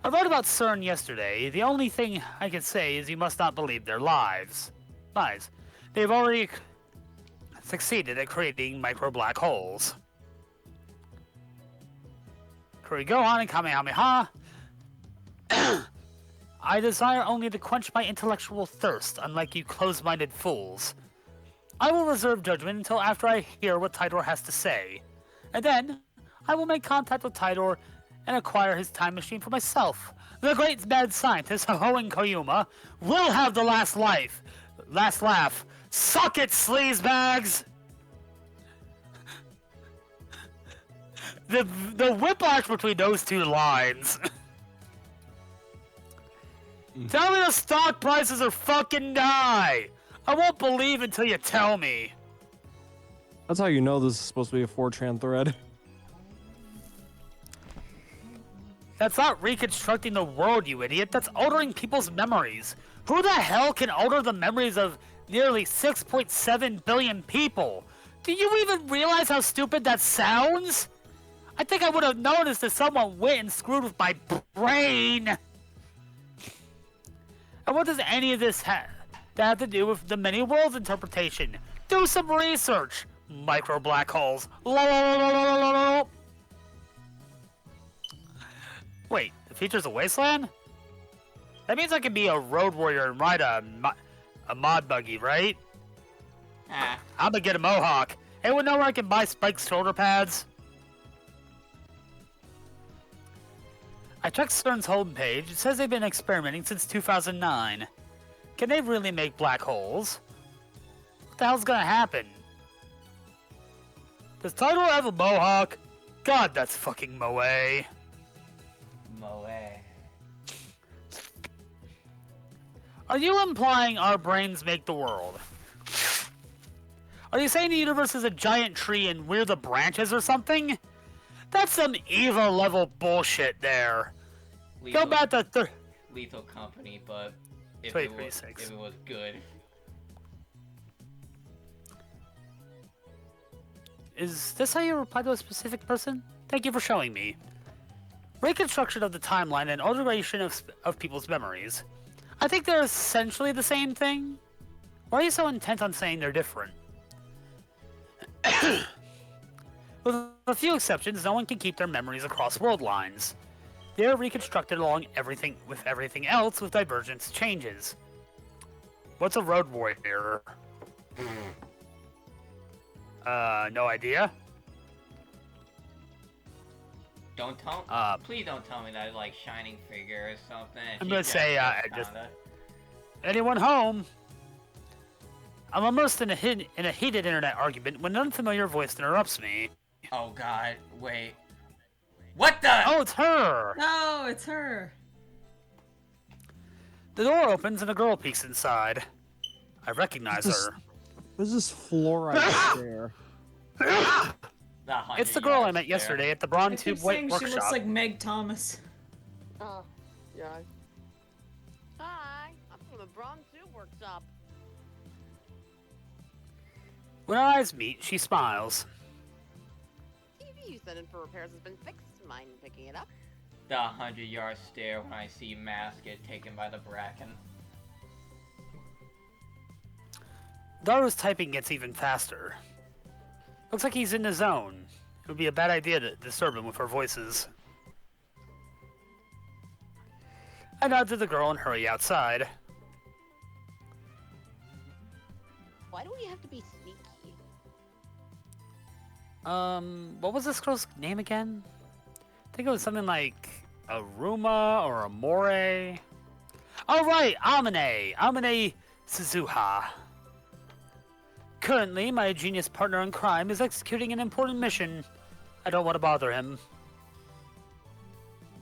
I wrote about Sern yesterday. The only thing I can say is you must not believe their lies. They've already succeeded at creating micro-black holes. Kurigohan and Kamehameha. I desire only to quench my intellectual thirst, unlike you close-minded fools. I will reserve judgment until after I hear what Tidor has to say. And then, I will make contact with Tidor and acquire his time machine for myself. The great mad scientist, Hoenn Koyuma, will have the last laugh. Suck it, sleazebags! The whiplash between those two lines. Tell me the stock prices or fucking die! I won't believe until you tell me. That's how you know this is supposed to be a 4chan thread. That's not reconstructing the world, you idiot. That's altering people's memories. Who the hell can alter the memories of nearly 6.7 billion people? Do you even realize how stupid that sounds? I think I would have noticed if someone went and screwed with my brain. And what does any of this have to do with the many worlds interpretation? Do some research. Micro black holes. Wait, it features a wasteland? That means I can be a road warrior and ride a mod buggy, right? Ah, I'm gonna get a mohawk. Anyone know where I can buy Spike's shoulder pads? I checked Stern's homepage. It says they've been experimenting since 2009. Can they really make black holes? What the hell's gonna happen? Does Tidal have a mohawk? God, that's fucking moe. moe. Are you implying our brains make the world? Are you saying the universe is a giant tree and we're the branches or something? That's some evil level bullshit there. Lethal, Go back to Lethal Company, but if 2036. if it was good. Is this how you reply to a specific person? Thank you for showing me. Reconstruction of the timeline and alteration of people's memories. I think they're essentially the same thing. Why are you so intent on saying they're different? With a few exceptions, no one can keep their memories across world lines. They are reconstructed along everything else with divergence changes. What's a road warrior? No idea. Don't tell. Please don't tell me that like Shining Figure or something. I'm gonna say, anyone home? I'm immersed in a heated internet argument when an unfamiliar voice interrupts me. Oh God! Wait. What the? Oh, it's her! No, it's her. The door opens and a girl peeks inside. I recognize her. What's this fluoride there? It's the girl I met yesterday at the I Bronze keep Tube White saying she Workshop. looks like Meg Thomas. Yeah. Hi, I'm from the Bronze Tube Workshop. When our eyes meet, she smiles. TV you sent in for repairs has been fixed. Mind picking it up? The 100-yard stare when I see Mask get taken by the Bracken. Daru's typing gets even faster. Looks like he's in the zone. It would be a bad idea to disturb him with our voices. I nod to the girl and hurry outside. Why do we have to be sneaky? What was this girl's name again? I think it was something like Aruma or Amore. Oh right, Amine Suzuha. Currently, my genius partner in crime is executing an important mission. I don't want to bother him.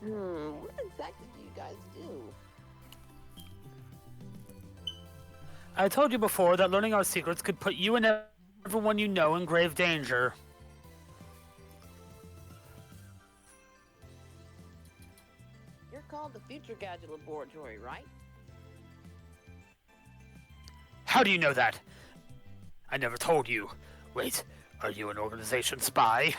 What exactly do you guys do? I told you before that learning our secrets could put you and everyone you know in grave danger. You're called the Future Gadget Laboratory, right? How do you know that? I never told you. Wait, are you an organization spy?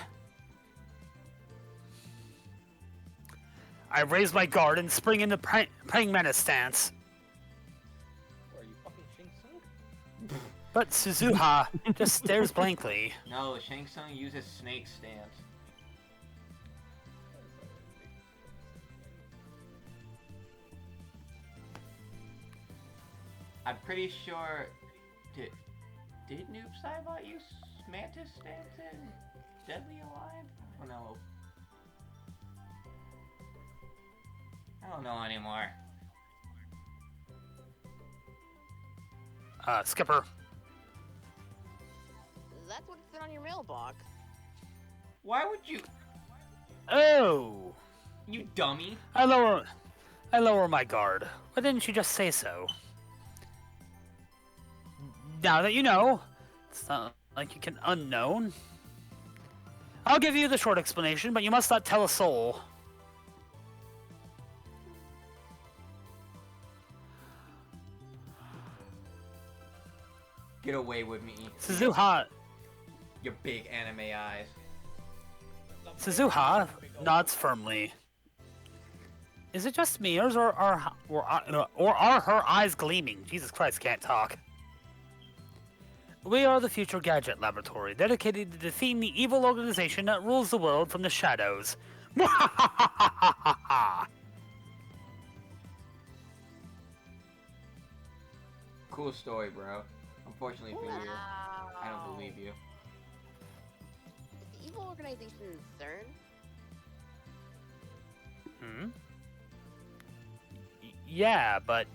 I raise my guard and spring into praying mantis stance. Are you fucking Shang Tsung? But Suzuha just stares blankly. No, Shang Tsung uses snake stance. I'm pretty sure. Did Noob Saibot use Mantis stance in Deadly Alliance? Oh no. I don't know anymore. Skipper. That's what it said on your mailbox. Why would you? Oh! You dummy! I lower my guard. Why didn't you just say so? Now that you know, it's not like you can unknown. I'll give you the short explanation, but you must not tell a soul. Get away with me. Suzuha. Your big anime eyes. The Suzuha nods firmly. Is it just me, or are her eyes gleaming? Jesus Christ, can't talk. We are the Future Gadget Laboratory, dedicated to defeating the evil organization that rules the world from the shadows. Cool story, bro. Unfortunately for you, I don't believe you. Is the evil organization Sern? Yeah, but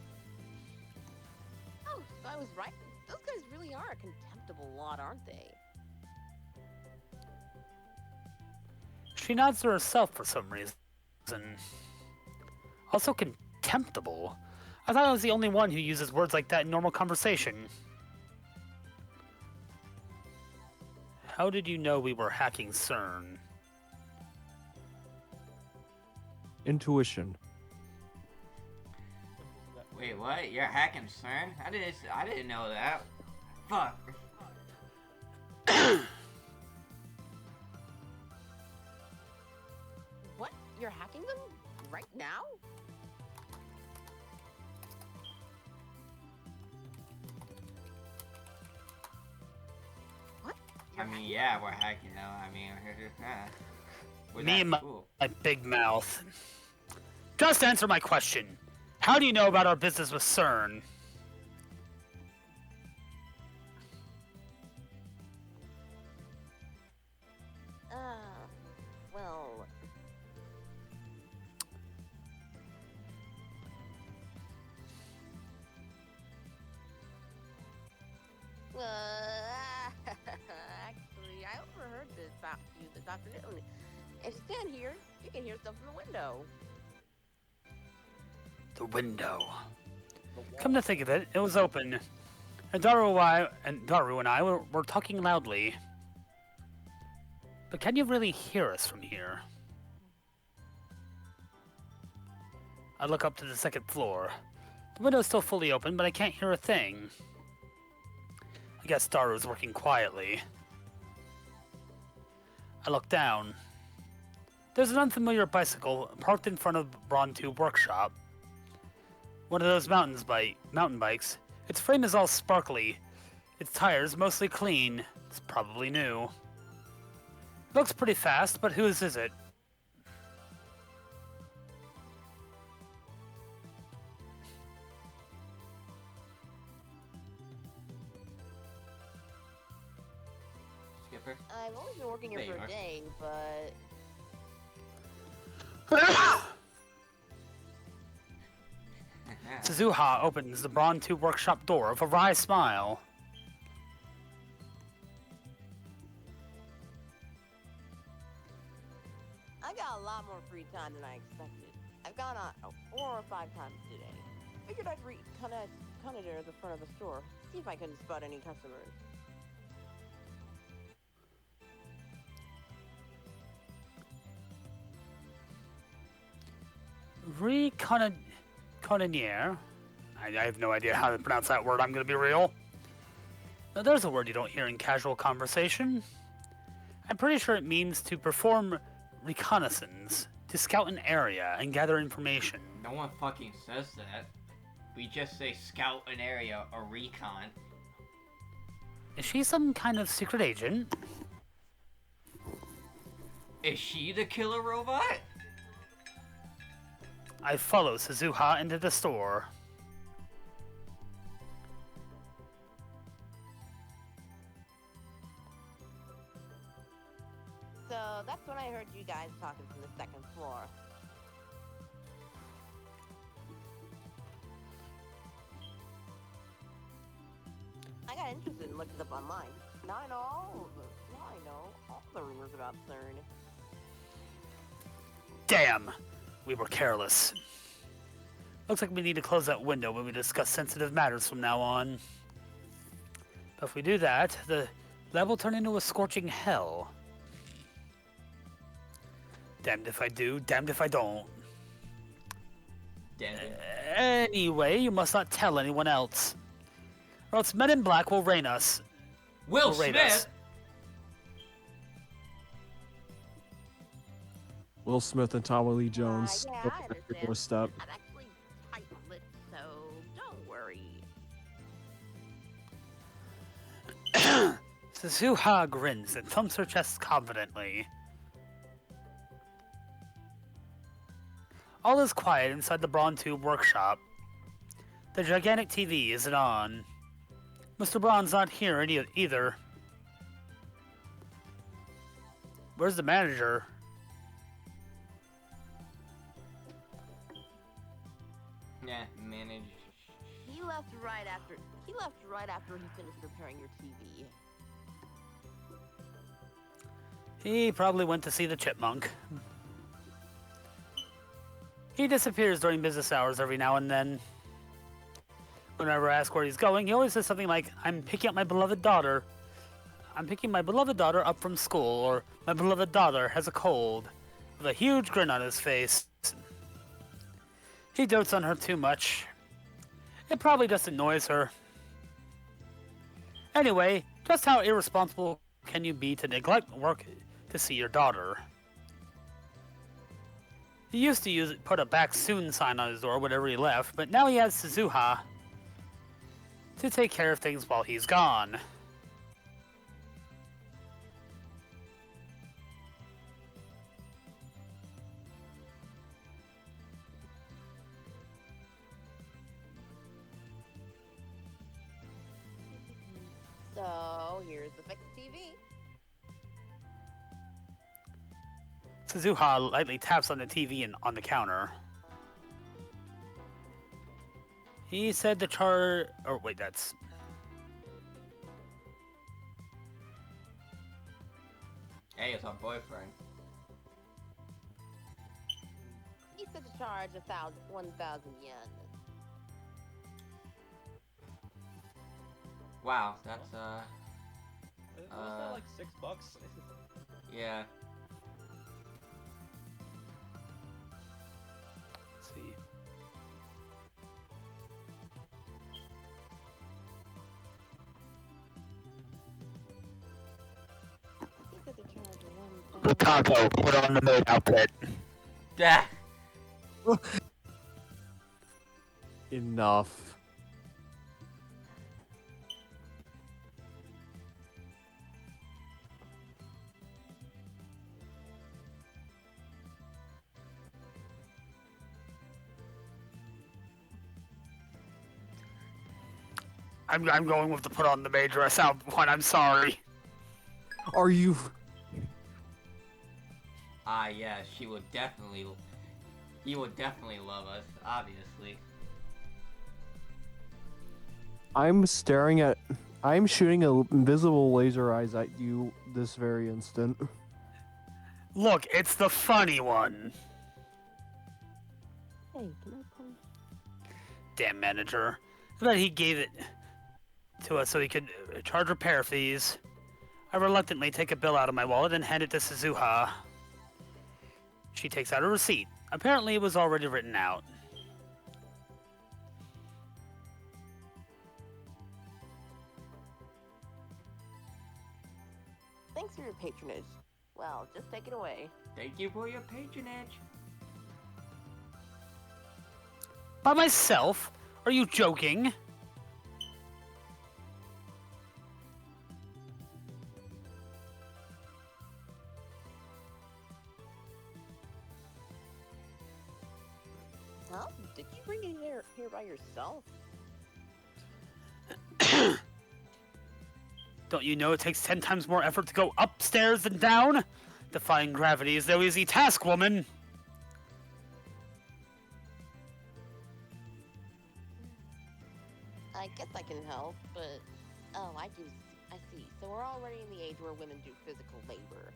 Oh, so I was right. Those guys really are a contemptible lot, aren't they? she nods to herself for some reason. Also contemptible. I thought I was the only one who uses words like that in normal conversation. How did you know we were hacking Sern? Intuition. Wait, what? You're hacking Sern? I didn't know that. Fuck. What? You're hacking them right now? What? I mean, yeah, we're hacking them. I mean, we're Me and that cool. my big mouth. Just answer my question. How do you know about our business with Sern? Well... actually, I overheard this about you this afternoon. If you stand here, you can hear stuff from the window. The window. Come to think of it, it was open. And Daru and I were talking loudly. But can you really hear us from here? I look up to the second floor. The window's still fully open, but I can't hear a thing. I guess Daru's working quietly. I look down. There's an unfamiliar bicycle parked in front of Brontu Workshop. One of those mountain bikes. Its frame is all sparkly. Its tires mostly clean. It's probably new. Looks pretty fast, but whose is it? Skipper? I've only been working here There for you a are. day, but... Suzuha opens the Brontu Workshop door with a wry smile. I got a lot more free time than I expected. I've gone out 4 or 5 times today. Figured I'd kind of near the front of the store, see if I can spot any customers. Reconnaître. I have no idea how to pronounce that word, I'm gonna be real. Now, there's a word you don't hear in casual conversation. I'm pretty sure it means to perform reconnaissance, to scout an area and gather information. No one fucking says that. We just say scout an area or recon. Is she some kind of secret agent? Is she the killer robot? I follow Suzuha into the store. So that's when I heard you guys talking from the second floor. I got interested and looked it up online. Now I know all the rumors about Sern. Damn! We were careless. Looks like we need to close that window when we discuss sensitive matters from now on. But if we do that, the lab will turn into a scorching hell. Damned if I do, damned if I don't. Damn it. Anyway, you must not tell anyone else. Or else Men in Black will raid us. Will Will raid Smith? us. Will Smith and Tommy Lee Jones. Yeah, I Go back understand. your step. I'm actually tight-lipped, so don't worry. Suzuha grins and thumps her chest confidently. All is quiet inside the Braun Tube workshop. The gigantic TV isn't on. Mr. Braun's not here either. Where's the manager? Nah, manage. He left right after he finished repairing your TV. He probably went to see the chipmunk. He disappears during business hours every now and then. Whenever I ask where he's going, he always says something like, I'm picking up my beloved daughter. I'm picking my beloved daughter up from school, or my beloved daughter has a cold, with a huge grin on his face. He dotes on her too much. It probably just annoys her. Anyway, just how irresponsible can you be to neglect work to see your daughter? He used to put a back soon sign on his door whenever he left, but now he has Suzuha to take care of things while he's gone. So here's the fixed TV. Suzuha lightly taps on the TV and on the counter. He said the chart. Oh, wait, that's. Hey, it's our boyfriend. He said to charge 1,000 yen. Wow, that's Was that like $6? yeah. Let's see. He said to charge 1,000. Potato, put on the maid outfit. Dah. Enough. I'm going with the put on the maid dress out one. I'm sorry. Are you? Ah, yeah, she would definitely. He would definitely love us, obviously. I'm shooting invisible laser eyes at you this very instant. Look, it's the funny one. Hey, can I come? Damn manager. I bet he gave it to us so he could charge repair fees. I reluctantly take a bill out of my wallet and hand it to Suzuha. She takes out a receipt. Apparently it was already written out. Thanks for your patronage. Well, just take it away. Thank you for your patronage. By myself? Are you joking? Huh? Did you bring it here by yourself? Don't you know it takes 10 times more effort to go upstairs than down? Defying gravity is no easy task, woman. I guess I can help, but oh, I see. So we're already in the age where women do physical labor.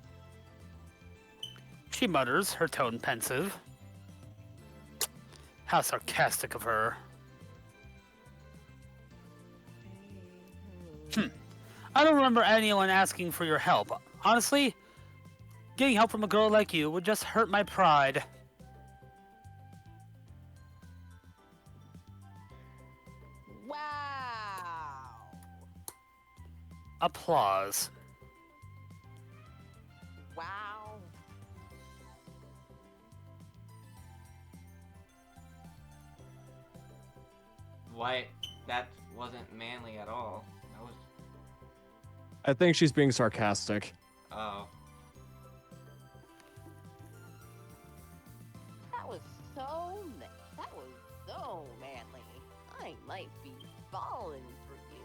She mutters, her tone pensive. How sarcastic of her. I don't remember anyone asking for your help. Honestly, getting help from a girl like you would just hurt my pride. Wow. Applause. Wow. Why? That wasn't manly at all. That was. I think she's being sarcastic. Oh. That was that was so manly. I might be falling for you.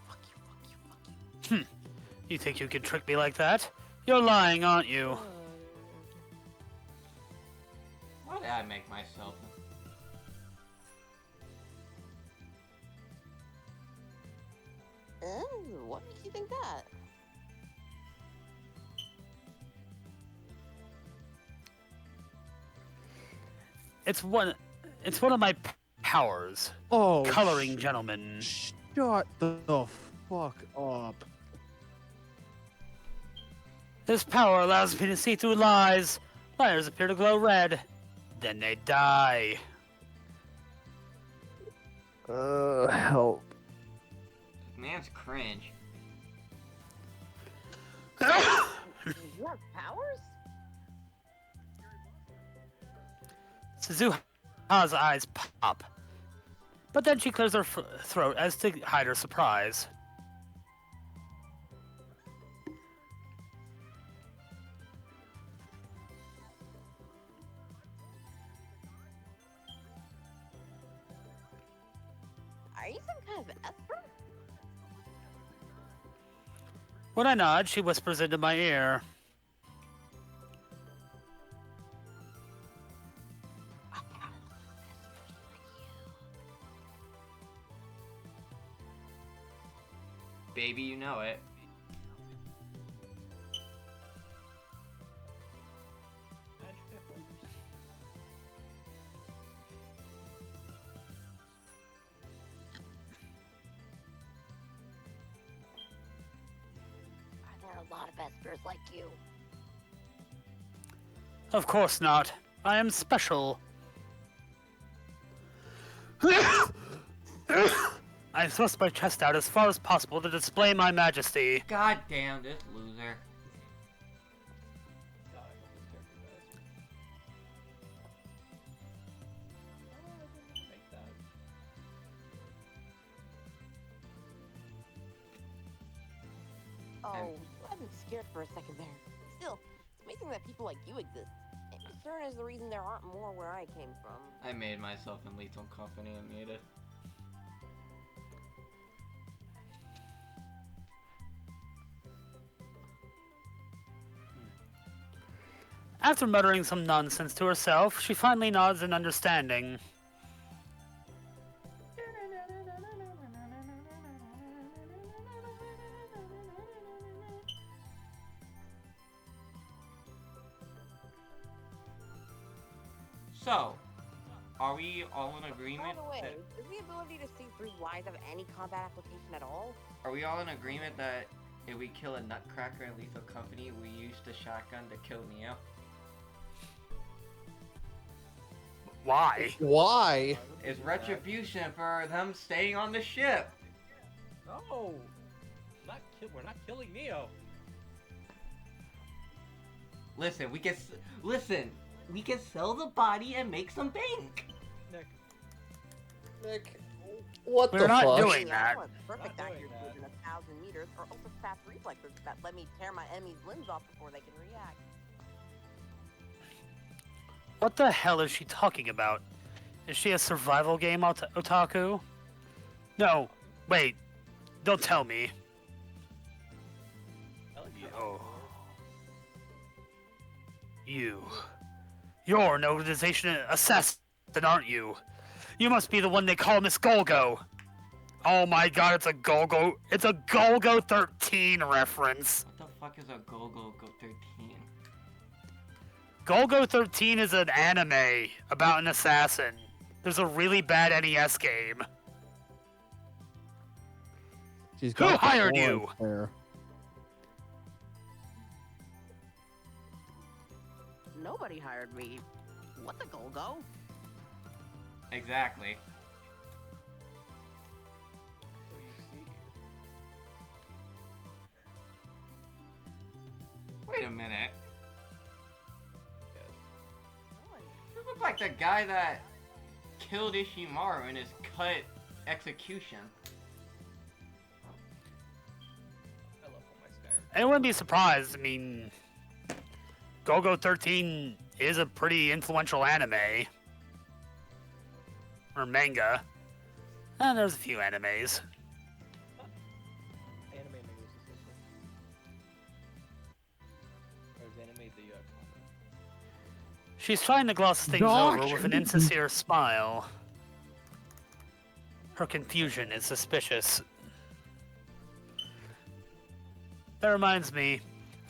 Fuck you. You think you can trick me like that? You're lying, aren't you? Why did I make myself? What makes you think that? It's one of my powers. Oh, Coloring gentleman. shut the fuck up. This power allows me to see through lies. Liars appear to glow red. Then they die. Help. Man's cringe. You have powers? Suzuha's eyes pop. But then she clears her throat as to hide her surprise. Are you some kind of esper? When I nod, she whispers into my ear. Baby, you know it. Are there a lot of espers like you? Of course not. I am special. I thrust my chest out as far as possible to display my majesty. God damn this loser. Oh, I've been scared for a second there. Still, it's amazing that people like you exist. Maybe Sern is the reason there aren't more where I came from. I made myself in lethal company and made it. After muttering some nonsense to herself, she finally nods in understanding. So, are we all in agreement? By the way, that- does the ability to see through lies have any combat application at all? Are we all in agreement that if we kill a nutcracker in lethal company, we use the shotgun to kill Neo? Why? Why? It's retribution for them staying on the ship. No! We're not killing Neo. Listen, we can sell the body and make some bank. Nick, what We're the not fuck? doing Yeah, that. I want perfect Not doing accuracy that. within 1,000 meters, or ultra fast reflexes that let me tear my enemy's limbs off before they can react. What the hell is she talking about? Is she a survival game otaku? No, wait. Don't tell me. Oh. You're an organization assassin, aren't you? You must be the one they call Miss Golgo. Oh my god, it's a Golgo 13 reference. What the fuck is a Go 13? Golgo 13 is an anime about an assassin. There's a really bad NES game. She's Who got the hired orange you? hair. Nobody hired me. What's a Golgo? Exactly. Wait a minute. You look like the guy that killed Ishimaru in his cut execution. I love all my Skyrim. I wouldn't be surprised. I mean, Go-Go 13 is a pretty influential anime. Or manga. And there's a few animes. Anime makes us system. Or is anime the common? She's trying to gloss things over with an insincere smile. Her confusion is suspicious. That reminds me.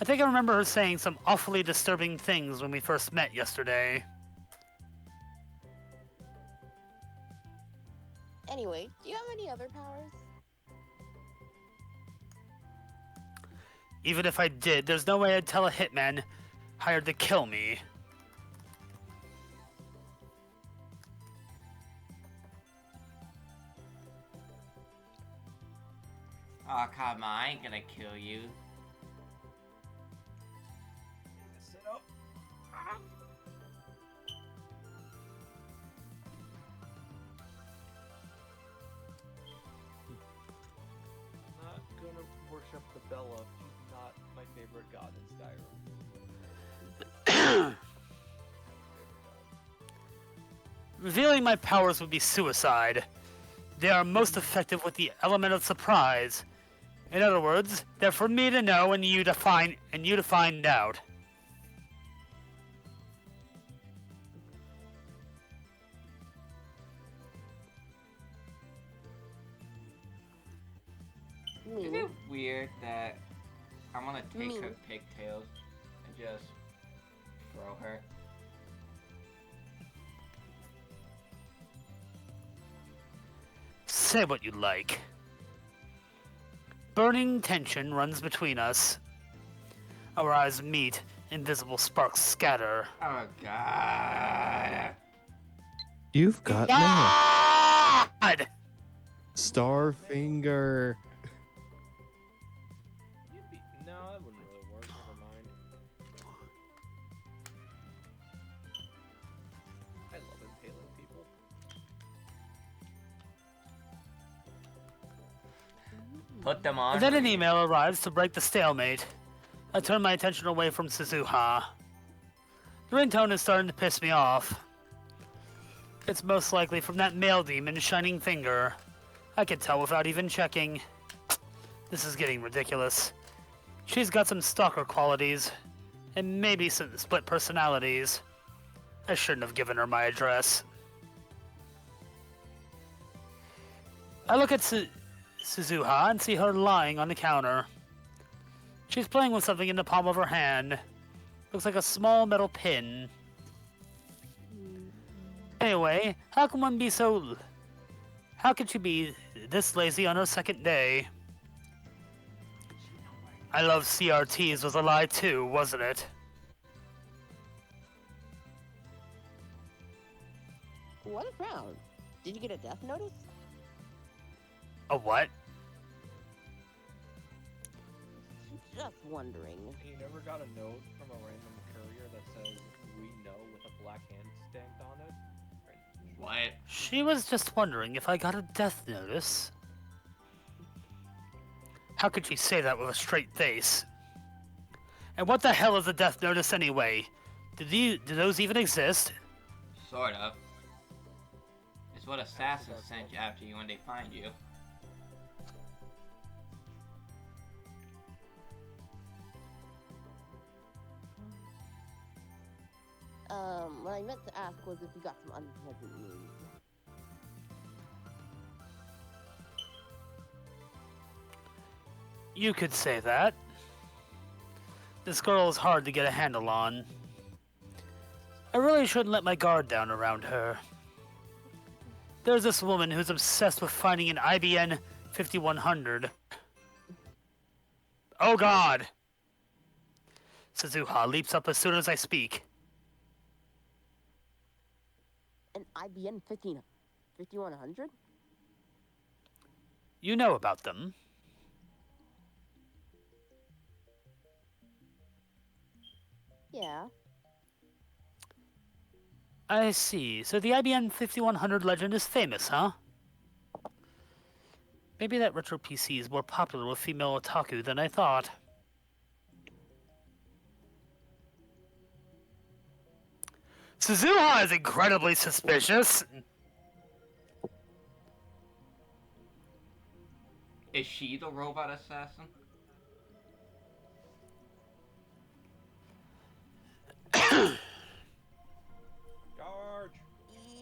I think I remember her saying some awfully disturbing things when we first met yesterday. Anyway, do you have any other powers? Even if I did, there's no way I'd tell a hitman hired to kill me. Oh, come on, I ain't gonna kill you. Sit up. I'm not gonna worship the Bella. She's not my favorite god in Skyrim. Revealing my powers would be suicide. They are most effective with the element of surprise. In other words, they're for me to know and you to find out. Isn't it weird that I'm gonna take Me. her pigtails and just throw her? Say what you like. Burning tension runs between us. Our eyes meet, invisible sparks scatter. Oh god. You've got mail. God! Starfinger. No, that wouldn't really work. Never mind. I love impaling people. Put them on. And then an email arrives to break the stalemate. I turn my attention away from Suzuha. The ringtone is starting to piss me off. It's most likely from that male demon's shining finger. I can tell without even checking. This is getting ridiculous. She's got some stalker qualities, and maybe some split personalities. I shouldn't have given her my address. I look at Suzuha and see her lying on the counter. She's playing with something in the palm of her hand. Looks like a small metal pin. Anyway, how can one be so... How could she be this lazy on her second day? I love CRTs was a lie too, wasn't it? What a frown. Did you get a death notice? A what? Just wondering. You never got a note from a random courier that says "we know" with a black hand stamped on it? What? She was just wondering if I got a death notice. How could she say that with a straight face? And what the hell is a death notice anyway? Do those even exist? Sort of. It's what assassins send you after you when they find you. What I meant to ask was if you got some unpleasant news. You could say that. This girl is hard to get a handle on. I really shouldn't let my guard down around her. There's this woman who's obsessed with finding an IBN 5100. Oh god! Suzuha leaps up as soon as I speak. An IBN 5100? You know about them. Yeah. I see. So the IBM 5100 legend is famous, huh? Maybe that retro PC is more popular with female otaku than I thought. Suzuha is incredibly suspicious. Is she the robot assassin? Charge!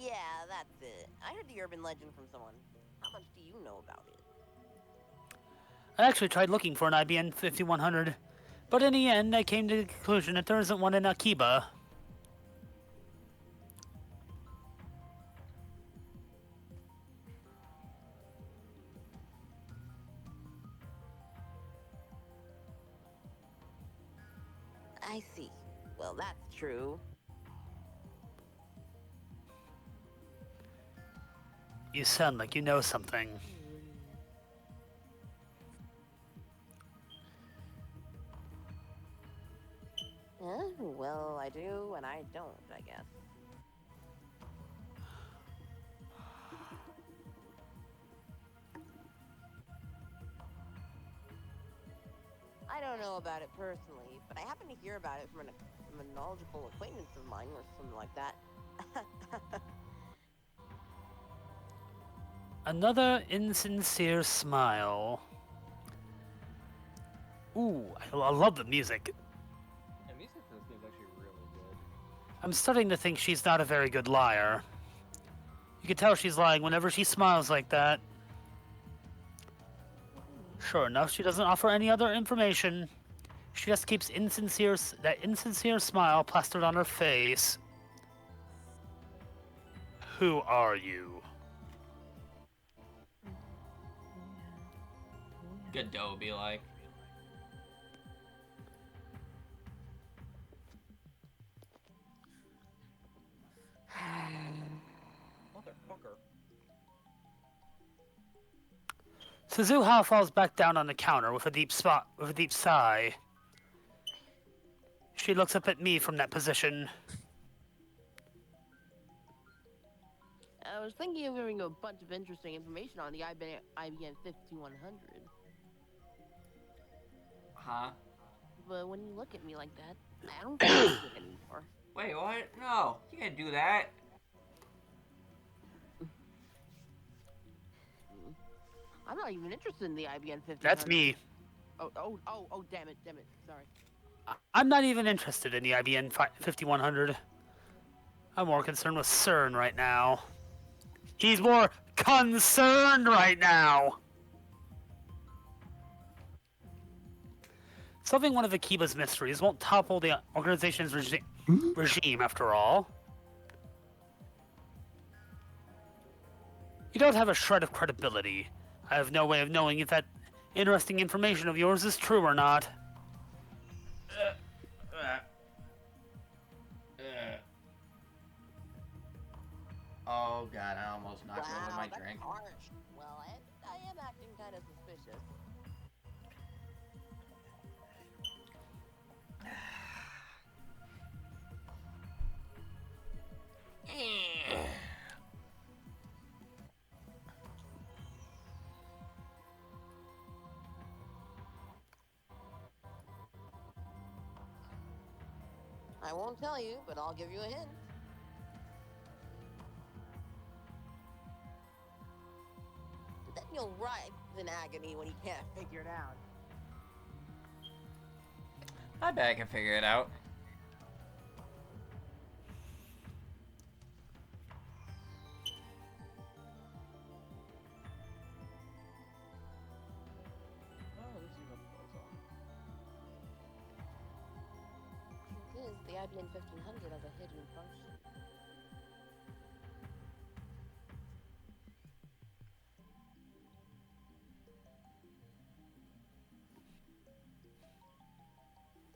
Yeah, that's it. I heard the urban legend from someone. How much do you know about it? I actually tried looking for an IBM 5100, but in the end I came to the conclusion that there isn't one in Akiba. I see. Well, that's true. You sound like you know something. Well, I do and I don't, I guess. I don't know about it personally, but I happen to hear about it from a knowledgeable acquaintance of mine or something like that. Another insincere smile. Ooh, I love the music. Yeah, music in this game is actually really good. I'm starting to think she's not a very good liar. You can tell she's lying whenever she smiles like that. Sure enough, she doesn't offer any other information. She just keeps that insincere smile plastered on her face. Who are you? Godot be like. Motherfucker. Suzuha falls back down on the counter with a deep sigh. She looks up at me from that position. I was thinking of giving you a bunch of interesting information on the IBM 5100. Huh? But when you look at me like that, I don't think it anymore. Wait, what? No, you can't do that. I'm not even interested in the IBM 5100. That's me. Oh, damn it, sorry. I'm not even interested in the IBM 5100. I'm more concerned with Sern right now. He's more concerned right now. Solving one of Akiba's mysteries won't topple the organization's regime, after all. You don't have a shred of credibility. I have no way of knowing if that interesting information of yours is true or not. Oh god, I almost knocked over my that's drink. harsh. Well, I am acting kind of suspicious. I won't tell you, but I'll give you a hint. Then you'll writhe in agony when you can't figure it out. I bet I can figure it out. Oh, this is what goes on. Truth is, the IBM 1500 has a hidden function.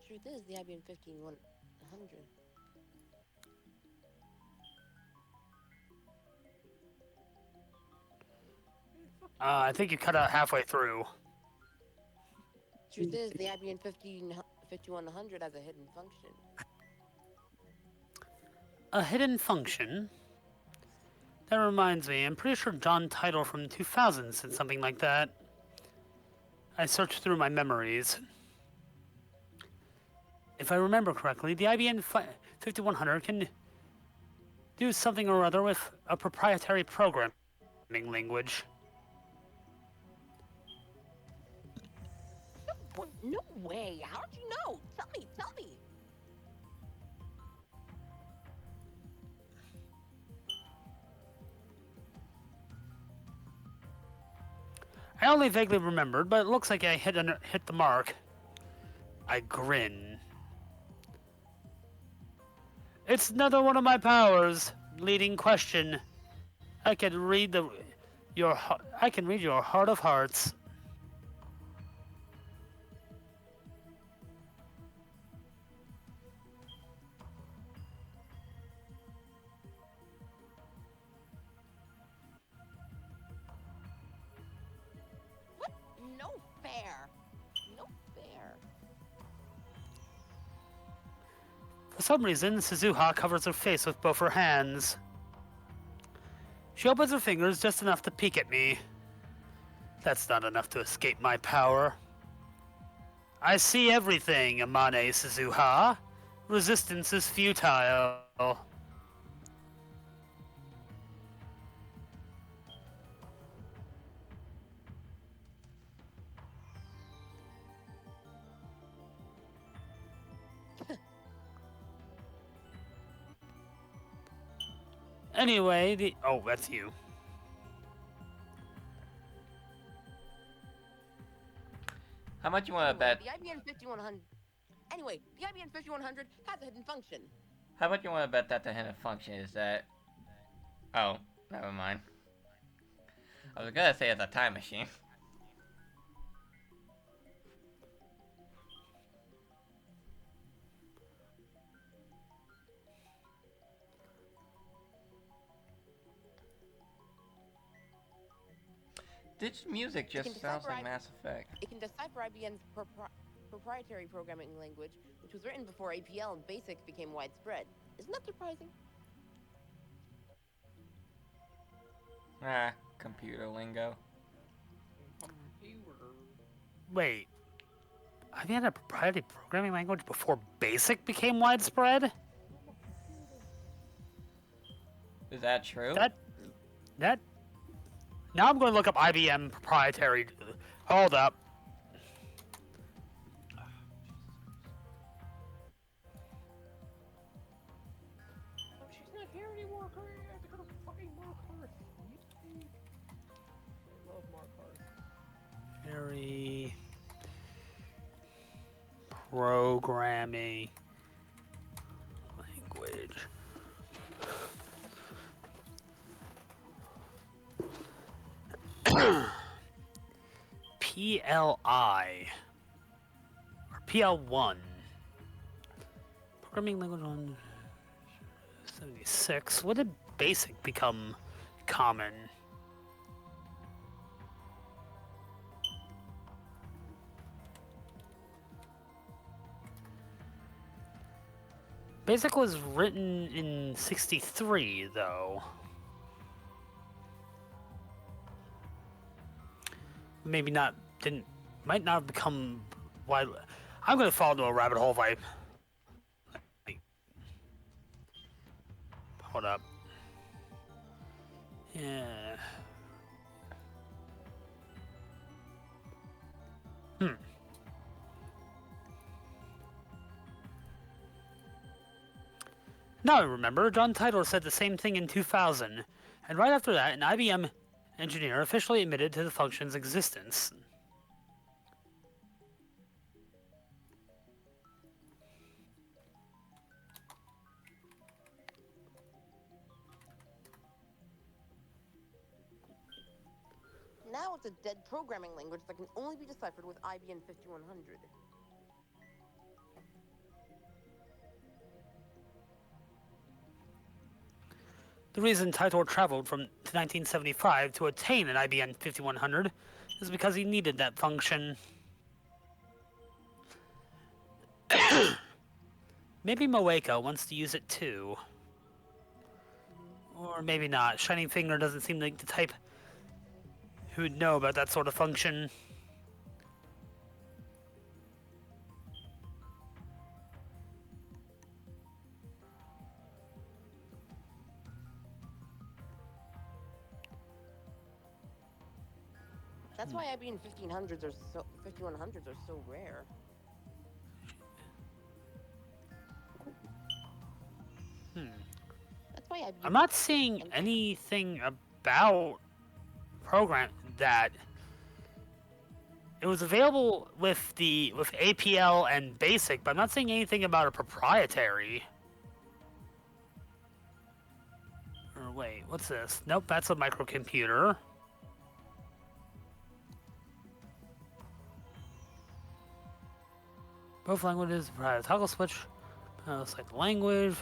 Truth is, the IBM 15100. I think you cut out halfway through. Truth is, the IBM 5100 has a hidden function. A hidden function? That reminds me, I'm pretty sure John Title from 2000 said something like that. I searched through my memories. If I remember correctly, the IBM 5100 can do something or other with a proprietary programming language. No way. How'd you know? Tell me. I only vaguely remembered, but it looks like I hit the mark. I grin. It's another one of my powers. Leading question. I can read your heart of hearts. What? No fair. For some reason, Suzuha covers her face with both her hands. She opens her fingers just enough to peek at me. That's not enough to escape my power. I see everything, Amane Suzuha. Resistance is futile. Anyway, oh, that's you. How much you want to bet? The IBM 5100. Anyway, the IBM 5100 has a hidden function. How much you want to bet that the hidden function is that? Oh, never mind. I was gonna say it's a time machine. This music just sounds like Mass Effect. It can decipher IBM's proprietary programming language, which was written before APL and BASIC became widespread. Isn't that surprising? Ah, computer lingo. Wait. Have you had a proprietary programming language before BASIC became widespread? Is that true? That. Now I'm going to look up IBM proprietary. Hold up. She's not here anymore, Corey. I have to go to fucking Markhurst. I love Markhurst. Very programming language. PLI or PL1 programming language on 76. When did BASIC become common? BASIC was written in 63, though. Maybe not, might not have become wide. I'm gonna fall into a rabbit hole if I. Hold up. Yeah. Now I remember, John Titor said the same thing in 2000, and right after that, an IBM engineer officially admitted to the function's existence. Now it's a dead programming language that can only be deciphered with IBM 5100. The reason Titor traveled to 1975 to attain an IBM 5100 is because he needed that function. Maybe Moeka wants to use it too. Or maybe not. Shining Finger doesn't seem like the type who would know about that sort of function. That's why IB and 1500s are so 5100s are so rare. That's why IB. I'm not seeing anything about program that it was available with APL and Basic, but I'm not seeing anything about a proprietary. Or wait, what's this? Nope, that's a microcomputer. Both languages provide a toggle switch. Select the language.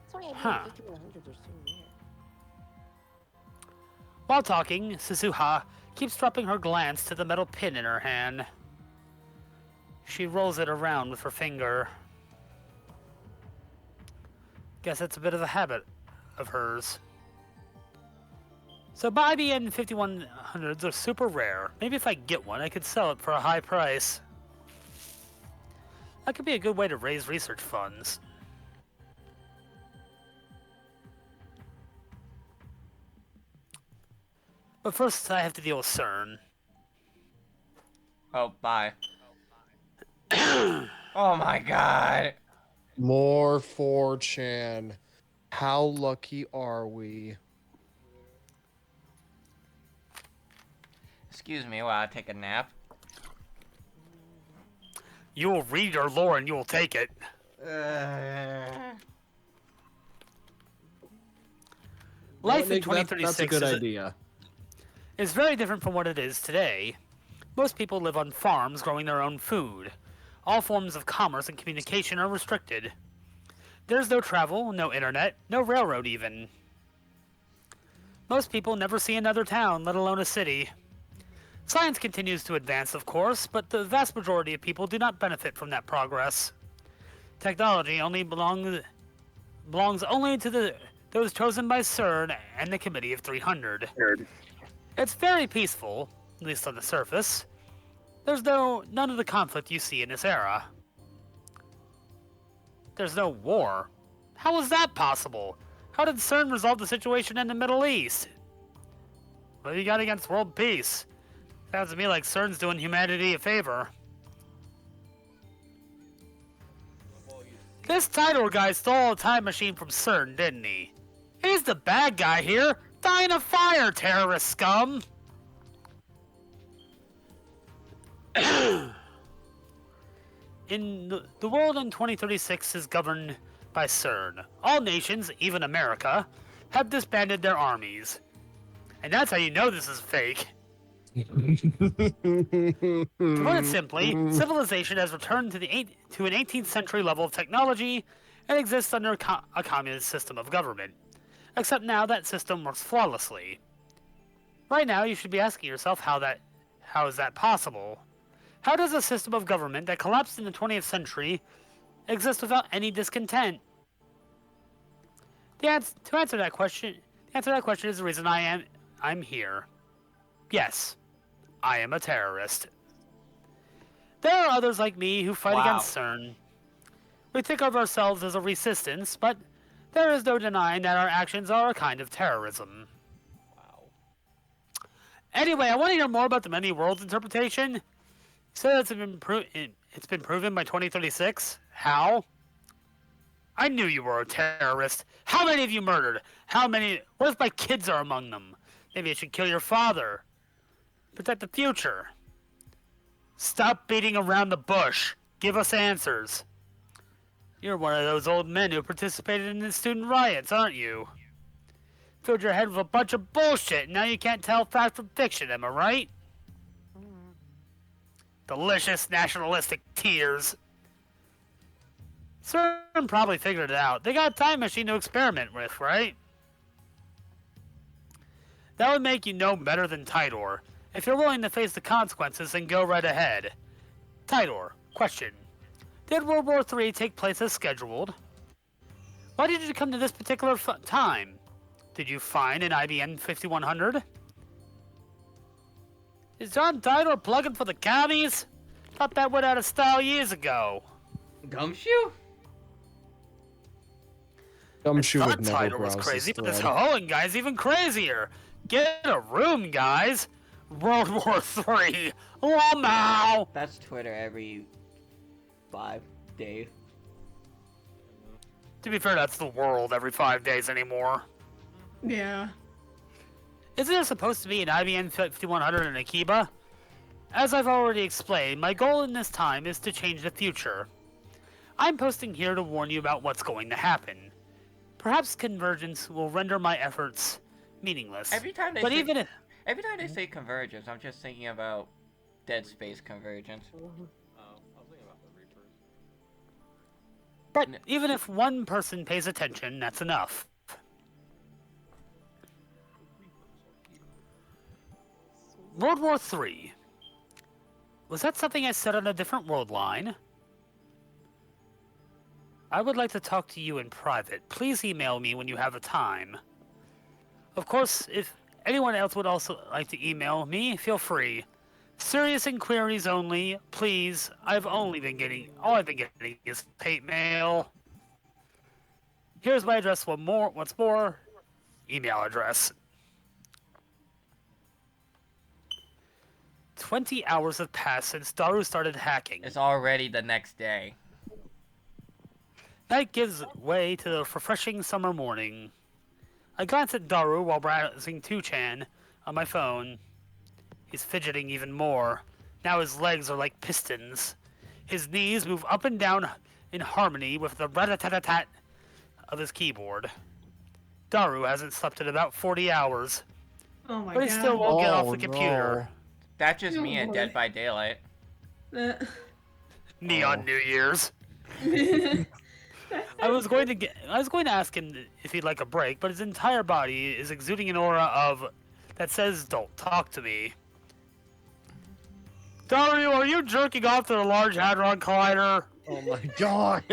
That's why IB Huh. and 5100s are so rare. While talking, Suzuha keeps dropping her glance to the metal pin in her hand. She rolls it around with her finger. Guess it's a bit of a habit of hers. So IBM 5100s are super rare. Maybe if I get one, I could sell it for a high price. That could be a good way to raise research funds. But first, I have to deal with Sern. Oh, bye. Oh my god. More 4chan. How lucky are we? Excuse me while I take a nap. You will read your lore and you will take it. Life in 2036 That's a good idea. is very different from what it is today. Most people live on farms growing their own food. All forms of commerce and communication are restricted. There's no travel, no internet, no railroad even. Most people never see another town, let alone a city. Science continues to advance, of course, but the vast majority of people do not benefit from that progress. Technology only belongs only to those chosen by Sern and the Committee of 300. It's very peaceful, at least on the surface. There's none of the conflict you see in this era. There's no war. How is that possible? How did CERN resolve the situation in the Middle East? What have you got against world peace? Sounds to me like CERN's doing humanity a favor. This Tidor guy stole a time machine from CERN, didn't he? He's the bad guy here! Die in a fire, terrorist scum! The world in 2036 is governed by CERN. All nations, even America, have disbanded their armies. And that's how you know this is fake. To put it simply, civilization has returned to an 18th century level of technology and exists under a communist system of government. Except now that system works flawlessly. Right now, you should be asking yourself how is that possible? How does a system of government that collapsed in the 20th century exist without any discontent? To answer that question is the reason I'm here. Yes, I am a terrorist. There are others like me who fight against CERN. We think of ourselves as a resistance, but there is no denying that our actions are a kind of terrorism. Wow. Anyway, I want to hear more about the many worlds interpretation. So it's been proven by 2036. How? I knew you were a terrorist. How many have you murdered? What if my kids are among them? Maybe I should kill your father. Protect the future. Stop beating around the bush. Give us answers. You're one of those old men who participated in the student riots, aren't you? Filled your head with a bunch of bullshit, and now you can't tell fact from fiction, am I right? Delicious nationalistic tears. CERN probably figured it out. They got a time machine to experiment with, right? That would make you know better than Tidor. If you're willing to face the consequences, then go right ahead. Tidor, question. Did World War III take place as scheduled? Why did you come to this particular time? Did you find an IBM 5100? Is John Titor plugging for the commies? Thought that went out of style years ago. Gumshoe? Gumshoe I would thought never Titor was browse crazy, this but this thread. Hohen guy's even crazier. Get a room, guys. World War III. Lamau. That's Twitter every 5 days. To be fair, that's the world every 5 days anymore. Yeah. Isn't there supposed to be an IBM 5100 in Akiba? As I've already explained, my goal in this time is to change the future. I'm posting here to warn you about what's going to happen. Perhaps convergence will render my efforts meaningless. Every time they But say, even if... every time they say convergence, I'm just thinking about Dead Space convergence. I was thinking about the Reapers. But even if one person pays attention, that's enough. World War III. Was that something I said on a different world line? I would like to talk to you in private. Please email me when you have a time. Of course, if anyone else would also like to email me, feel free. Serious inquiries only, please. All I've been getting is hate mail. Here's my address once more. Email address. 20 hours have passed since Daru started hacking. It's already the next day. Night gives way to the refreshing summer morning. I glance at Daru while browsing 2chan on my phone. He's fidgeting even more. Now his legs are like pistons. His knees move up and down in harmony with the rat-a-tat-tat of his keyboard. Daru hasn't slept in about 40 hours, Oh my but he god. still won't get off Oh, the computer. That's just me Oh, at boy. Dead by Daylight. Neon Oh. New Year's. I was going to ask him if he'd like a break, but his entire body is exuding an aura that says, "Don't talk to me." Dario, are you jerking off to the Large Hadron Collider? Oh my god.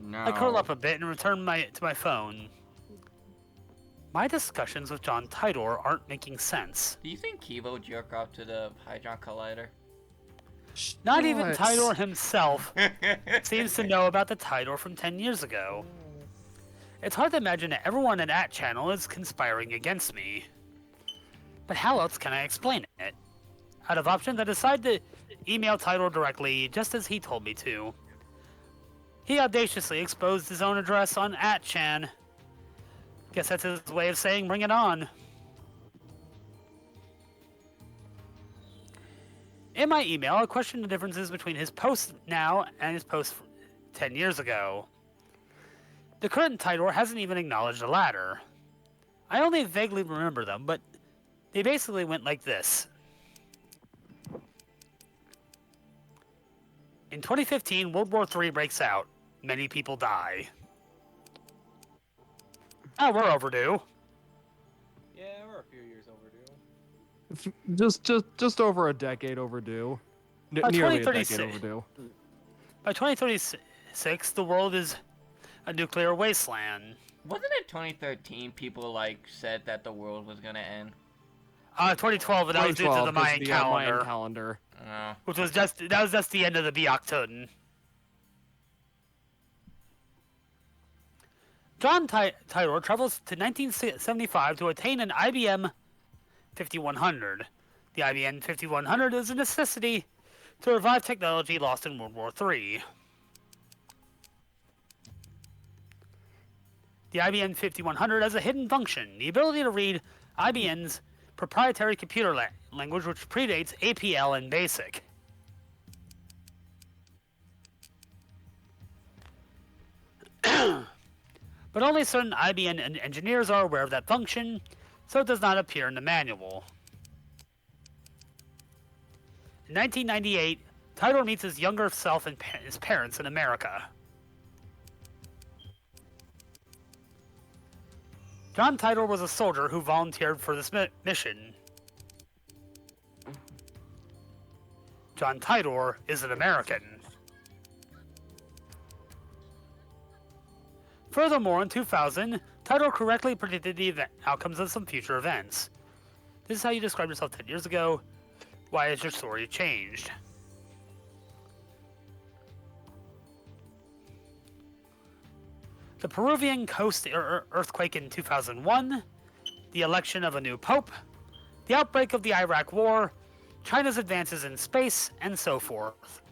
No. I curl up a bit and return to my phone. My discussions with John Titor aren't making sense. Do you think Kivo jerk off to the Hadron Collider? Not even What? Titor himself seems to know about the Titor from 10 years ago. It's hard to imagine that everyone in that channel is conspiring against me. But how else can I explain it? Out of options, I decide to email Titor directly, just as he told me to. He audaciously exposed his own address on @chan. Guess that's his way of saying bring it on. In my email, I question the differences between his post now and his post 10 years ago. The current Titor hasn't even acknowledged the latter. I only vaguely remember them, but they basically went like this. In 2015, World War III breaks out. Many people die. Oh, we're overdue. Yeah, we're a few years overdue. Just over a decade overdue. By Nearly a decade 2036. overdue. By 2036, the world is a nuclear wasteland. Wasn't it 2013 people said that the world was gonna end? 2012, and that was due to the 2012, 'cause Mayan calendar, Mayan calendar. Oh. which was just the end of the Byaktun. John Titor travels to 1975 to attain an IBM 5100. The IBM 5100 is a necessity to revive technology lost in World War III. The IBM 5100 has a hidden function, the ability to read IBM's proprietary computer language, which predates APL and BASIC. But only certain IBM engineers are aware of that function, so it does not appear in the manual. In 1998, Titor meets his younger self and his parents in America. John Titor was a soldier who volunteered for this mission. John Titor is an American. Furthermore, in 2000, Tidal correctly predicted the outcomes of some future events. This is how you described yourself 10 years ago. Why has your story changed? The Peruvian coast earthquake in 2001, the election of a new pope, the outbreak of the Iraq War, China's advances in space, and so forth.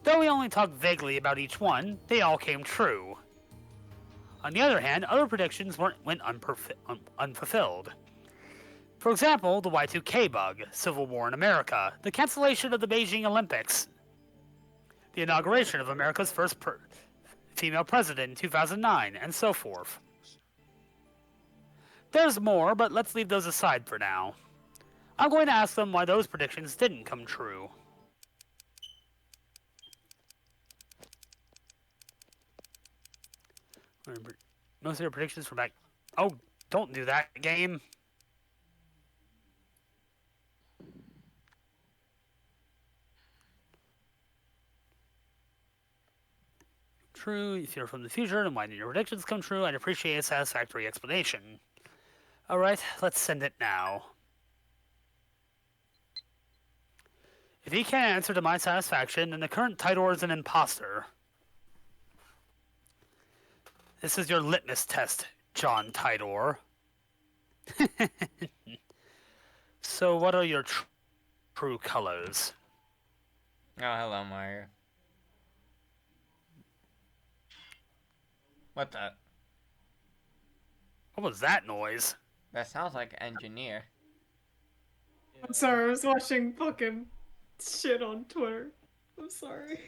Though we only talked vaguely about each one, they all came true. On the other hand, other predictions went unfulfilled. For example, the Y2K bug, Civil War in America, the cancellation of the Beijing Olympics, the inauguration of America's first female president in 2009, and so forth. There's more, but let's leave those aside for now. I'm going to ask them why those predictions didn't come true. Most of your predictions from back... Oh, don't do that, game. True, if you're from the future and why did your predictions come true, I'd appreciate a satisfactory explanation. Alright, let's send it now. If he can't answer to my satisfaction, then the current Tidor is an imposter. This is your litmus test, John Tidor. So what are your true colors? Oh, hello, Mario. What the? What was that noise? That sounds like engineer. I'm sorry, I was watching fucking shit on Twitter. I'm sorry.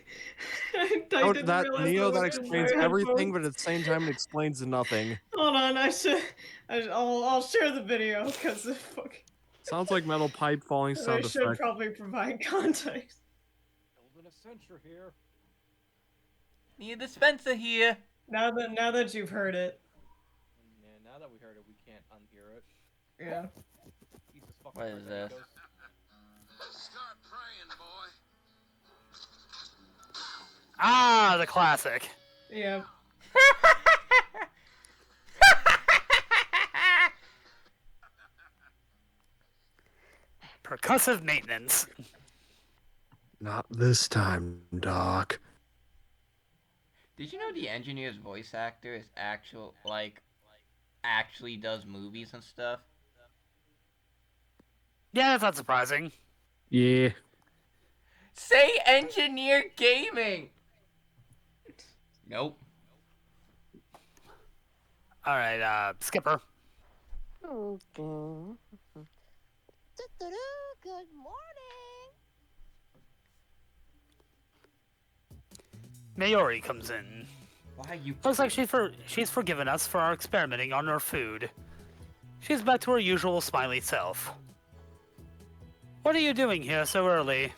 I didn't That realize Neo that was in explains my everything, headphones. but at the same time it explains nothing. Hold on, I'll share the video because fuck. Sounds like metal pipe falling I sound should effect. probably provide context. Building a censure here. Need a dispenser here. Now that you've heard it, Yeah, now that we heard it, we can't unhear it. yeah. Jesus fucking What is Christ, this? Amigos. Start praying, boy. Ah, the classic. Yeah. Percussive maintenance. Not this time, Doc. Did you know the engineer's voice actor is actually does movies and stuff? Yeah, that's not surprising. Yeah. Say engineer gaming! Nope. Alright, Skipper. Okay. Good morning. Mayori comes in. Why are you... Looks like she's forgiven us for our experimenting on her food. She's back to her usual smiley self. What are you doing here so early?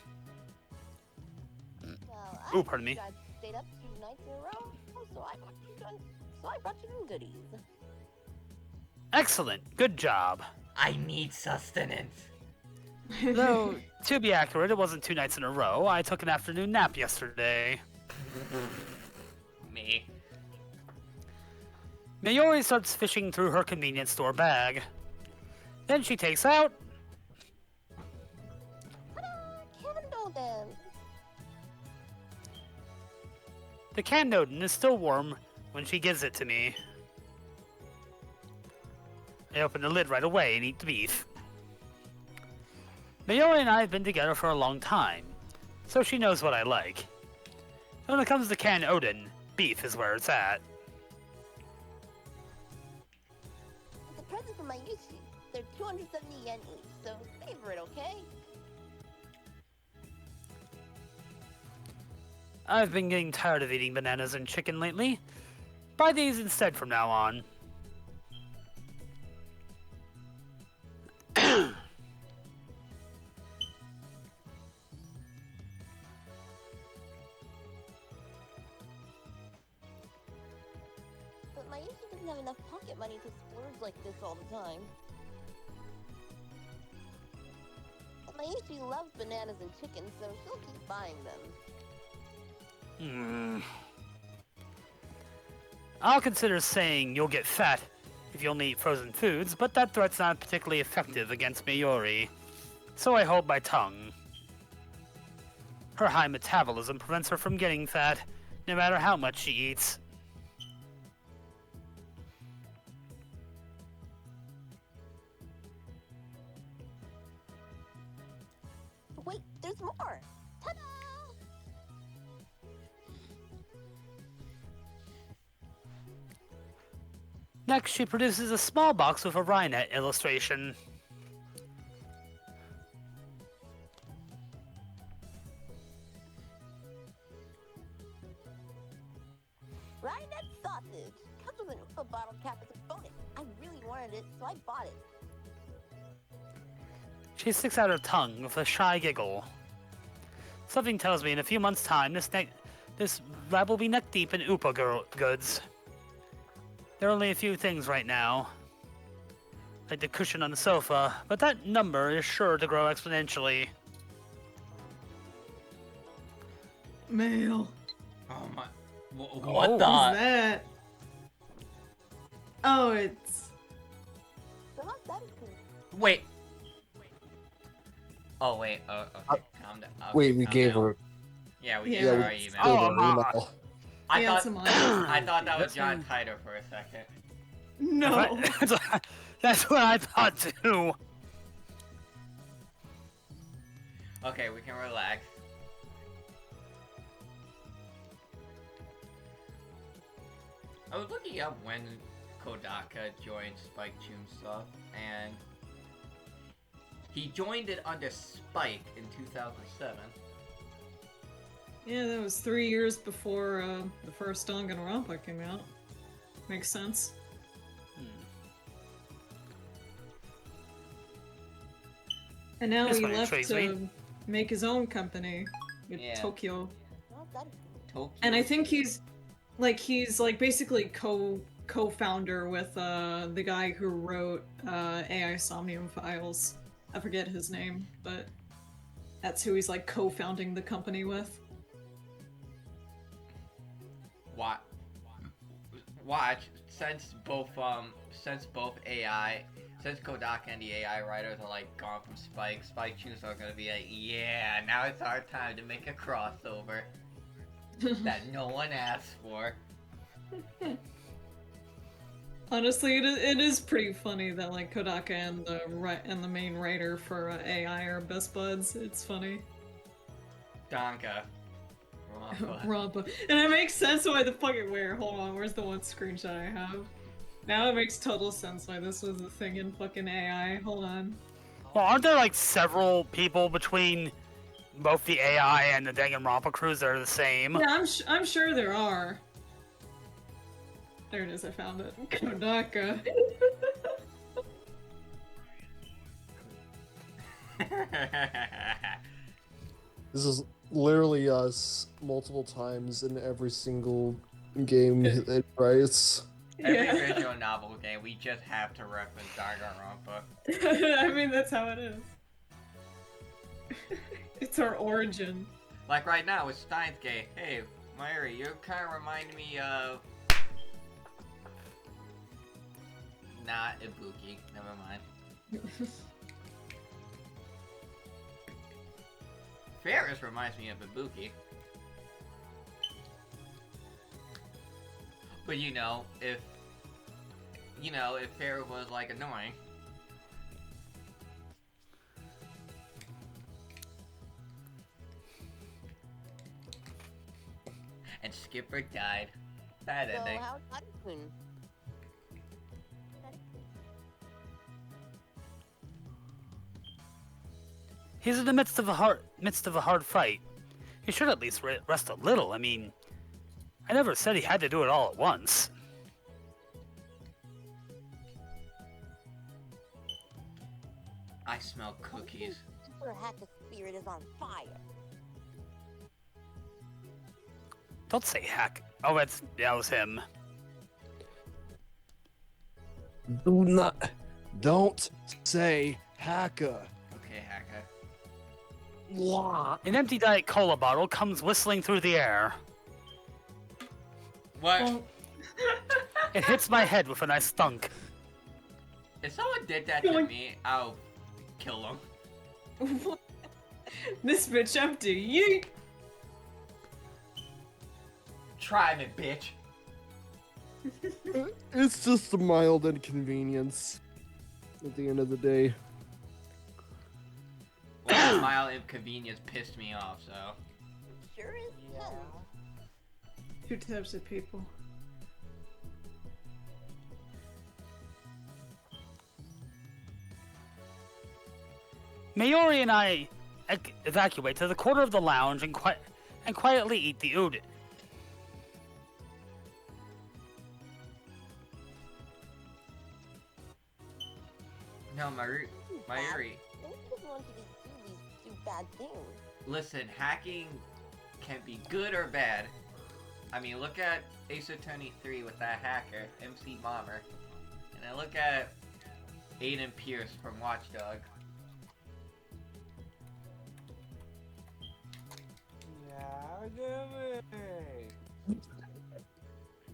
Well, Ooh, pardon me. You guys stayed up 2 nights in a row, so I brought you some goodies. Excellent. Good job. I need sustenance. Though, to be accurate, it wasn't 2 nights in a row. I took an afternoon nap yesterday. Me. Mayori starts fishing through her convenience store bag. Then she takes out... Candle then. The Candodin is still warm when she gives it to me. I open the lid right away and eat the beef. Mayori and I have been together for a long time, so she knows what I like. And when it comes to canned Odin, beef is where it's at. It's a present from my Yushi. They're 270 yen each, so savor it, okay? I've been getting tired of eating bananas and chicken lately. Buy these instead from now on. But my Yushi doesn't have enough pocket money to splurge like this all the time. But my Yushi loves bananas and chicken, so she'll keep buying them. I'll consider saying you'll get fat if you only eat frozen foods, but that threat's not particularly effective against Mayuri, so I hold my tongue. Her high metabolism prevents her from getting fat, no matter how much she eats. Wait, there's more! Ta-da! Next, she produces a small box with a Rhinet illustration. Rhinet sausage! Comes with an Oompa bottle cap as a bonus. I really wanted it, so I bought it. She sticks out her tongue with a shy giggle. Something tells me in a few months' time this lab will be neck deep in Oopa goods. There are only a few things right now, like the cushion on the sofa, but that number is sure to grow exponentially. Mail. Oh my. What Oh. the? What's that? Oh, it's. So how's that cool? Wait. Oh wait. Oh, okay. Calm down. Okay, Wait, we calm gave down. her. Yeah, we Yeah, gave we her our gave email. Oh, her an email. I Yeah, thought. some I thought that was That's John fine. Titor for a second. No. That's what I thought too. Okay, we can relax. I was looking up when Kodaka joined Spike Chunsoft, and he joined it under Spike in 2007. Yeah, that was 3 years before the first Danganronpa came out. Makes sense. And now This he one left intrigues to me. make his own company with Yeah. Tokyo. How's that cool? Tokyo. And I think he's basically co-founder with the guy who wrote AI Somnium Files. I forget his name, but that's who he's like co-founding the company with. Watch, since both Kodaka and the AI writers are like gone from Spike Chunsoft are gonna be like, yeah, now it's our time to make a crossover that no one asked for. Honestly, it is pretty funny that like Kodaka and the main writer for AI are best buds. It's funny. Donka. Rampa. Rampa. And it makes sense why the fucking hold on, where's the one screenshot I have? Now it makes total sense why this was the thing in fucking AI. Hold on. Well, aren't there like several people between both the AI and the Danganronpa crews that are the same? Yeah, I'm sure there are. There it is, I found it. Kodaka. This is literally us multiple times in every single game it writes. Every Yeah. visual novel game, we just have to reference Danganronpa. I mean, that's how it is. It's our origin. Like right now with Steins Gate. Hey, Myri, you kind of remind me of. Not Ibuki. Never mind. Ferris reminds me of Ibuki. But if Ferris was like annoying. And Skipper died. Bad So ending. how's that cool? He's in the midst of a hard fight. He should at least rest a little. I mean, I never said he had to do it all at once. I smell cookies. Super Hacka spirit is on fire. Don't say hack. Oh, that was him. Don't say Hacka. Okay, Hacka. An empty Diet Cola bottle comes whistling through the air. What? Well, It hits my head with a nice thunk. If someone did that to me, I'll kill them. This bitch empty. Yeet. Try me, bitch. It's just a mild inconvenience at the end of the day. Well, that mild inconvenience pissed me off, so. Sure is Yeah. fun. Two types of people. Mayuri and I evacuate to the corner of the lounge and quietly eat the udon. No, Mayuri. Maybe he doesn't want you to do bad things. Listen, hacking can be good or bad. I mean, look at Ace Attorney 3 with that hacker, MC Bomber. And then look at Aiden Pierce from Watchdog. Yeah, give me.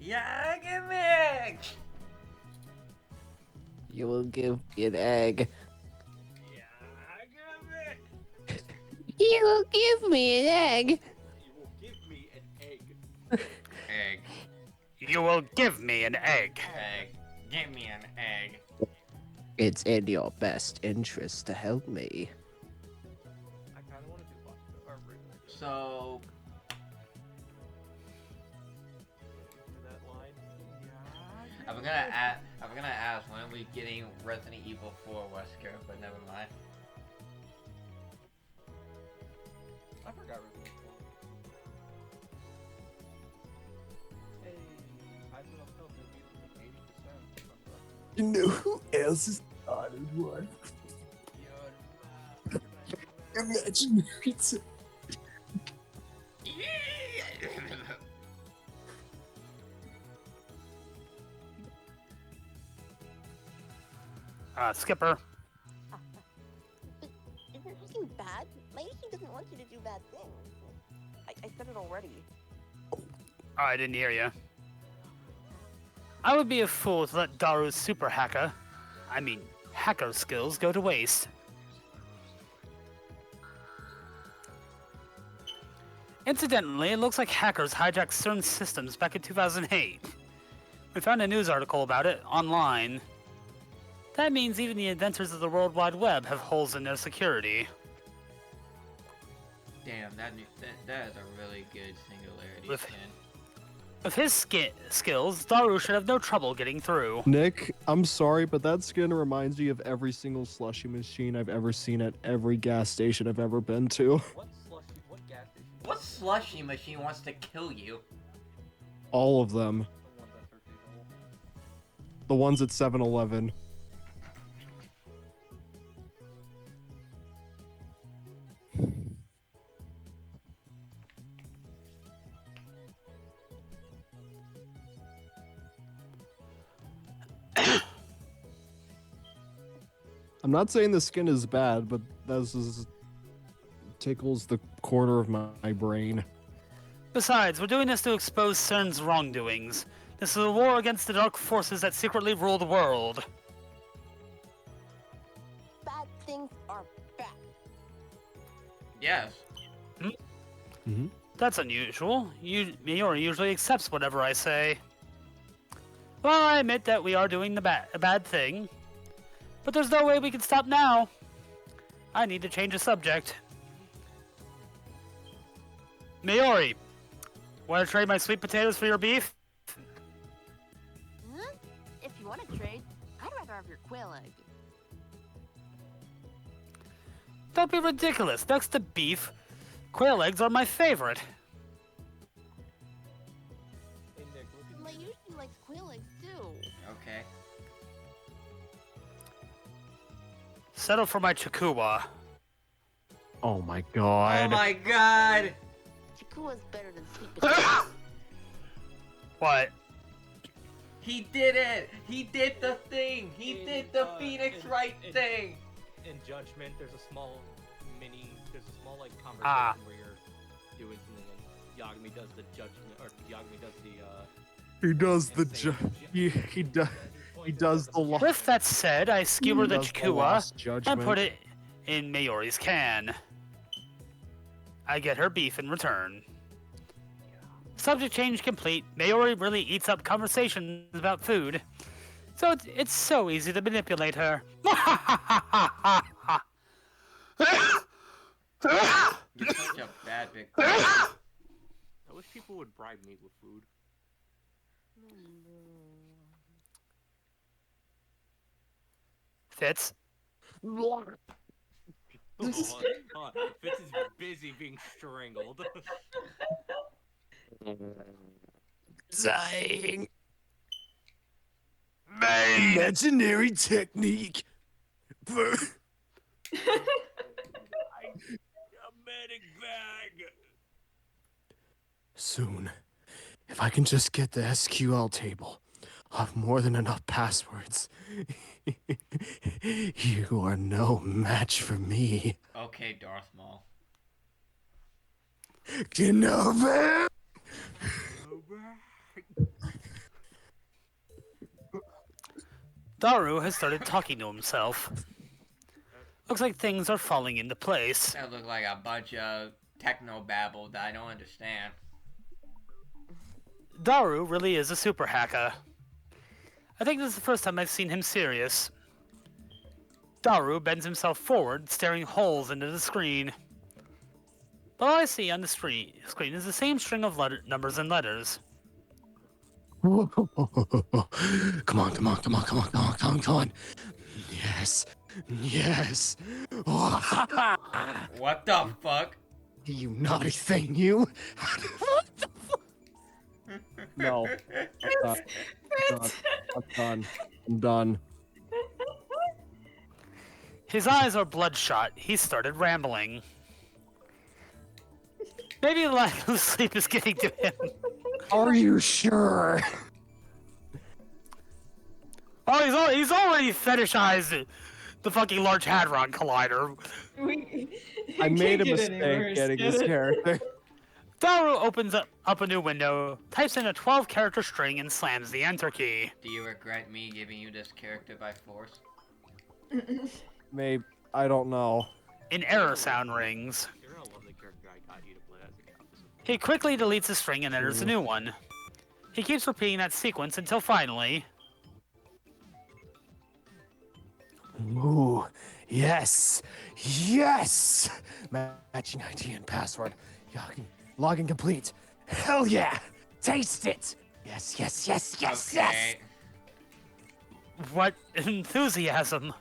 Yeah, give me! You will give me an egg. Yeah, give me. You will give me an egg. You will give me an egg. Egg. You will give me an egg. Egg. Give me an egg. It's in your best interest to help me. I kind of want to do Watchdog or regular. So, That line. Yeah. I'm gonna ask when are we getting Resident Evil 4 Wesker, but never mind. I forgot Resident Evil. Hey, I put up no maybe 80%. You know who else is honored one? Imaginary. Skipper. But is there anything bad? My Ishi doesn't want you to do bad things. I said it already. Oh, I didn't hear you. I would be a fool to let Daru's super hacker, hacker skills go to waste. Incidentally, it looks like hackers hijacked Sern systems back in 2008. We found a news article about it online. That means even the inventors of the World Wide Web have holes in their security. Damn, that is a really good singularity With- skin. With his skills, Daru should have no trouble getting through. Nick, I'm sorry, but that skin reminds me of every single slushy machine I've ever seen at every gas station I've ever been to. What slushy? What gas station? What slushy machine wants to kill you? All of them. The one that searches all. The ones at 7-Eleven. I'm not saying the skin is bad, but this is tickles the corner of my brain. Besides, we're doing this to expose Cern's wrongdoings. This is a war against the dark forces that secretly rule the world. Bad things are bad. Yes. That's unusual. Mayuri usually accepts whatever I say. Well, I admit that we are doing a bad thing. But there's no way we can stop now. I need to change the subject. Mayuri, want to trade my sweet potatoes for your beef? Huh? If you want to trade, I'd rather have your quail egg. Don't be ridiculous. Next to beef, quail eggs are my favorite. Hey Nick, look at My Yushi likes quail eggs too. Okay. Settle for my chikuwa. Oh my Oh god. my god! Chikua's better than sweet potatoes. What? He did it! He did the thing! He In, did the uh, Phoenix in- Wright in- thing! in Judgment, there's a small like conversation Ah. where you're doing something and Yagami does the judgment, or Yagami does the He does the and say he does the lo- With that said, I skewer he the does the chikua lost and judgment. put it in Mayori's can. I get her beef in return. Subject change complete. Mayori really eats up conversations about food. So it's so easy to manipulate her. You're such a bad big boy. I wish people would bribe me with food. Fitz. Hold on. Fitz is busy being strangled. Dying. Imaginary technique. A medic bag. Soon, if I can just get the SQL table, I'll have more than enough passwords. You are no match for me. Okay, Darth Maul. Kenobi! Daru has started talking to himself. Looks like things are falling into place. That look like a bunch of techno babble that I don't understand. Daru really is a super hacker. I think this is the first time I've seen him serious. Daru bends himself forward, staring holes into the screen. But all I see on the screen is the same string of numbers and letters. Come on, come on, come on, come on, come on, come on, come on. Yes, yes. What the fuck? You naughty thing, you. No. I'm done. I'm done. His eyes are bloodshot. He started rambling. Maybe the lack of sleep is getting to him. Are you sure? Oh, he's already fetishized the fucking Large Hadron Collider. I made a mistake getting this character. Daru opens up a new window, types in a 12-character string, and slams the enter key. Do you regret me giving you this character by force? Maybe. I don't know. An error sound rings. You're gonna love the character I got you to play as a opposite. He quickly deletes the string and enters a new one. He keeps repeating that sequence until finally... Ooh, yes, yes! Matching ID and password. Login complete. Hell yeah! Taste it! Yes, yes, yes, yes, yes! Okay. What enthusiasm!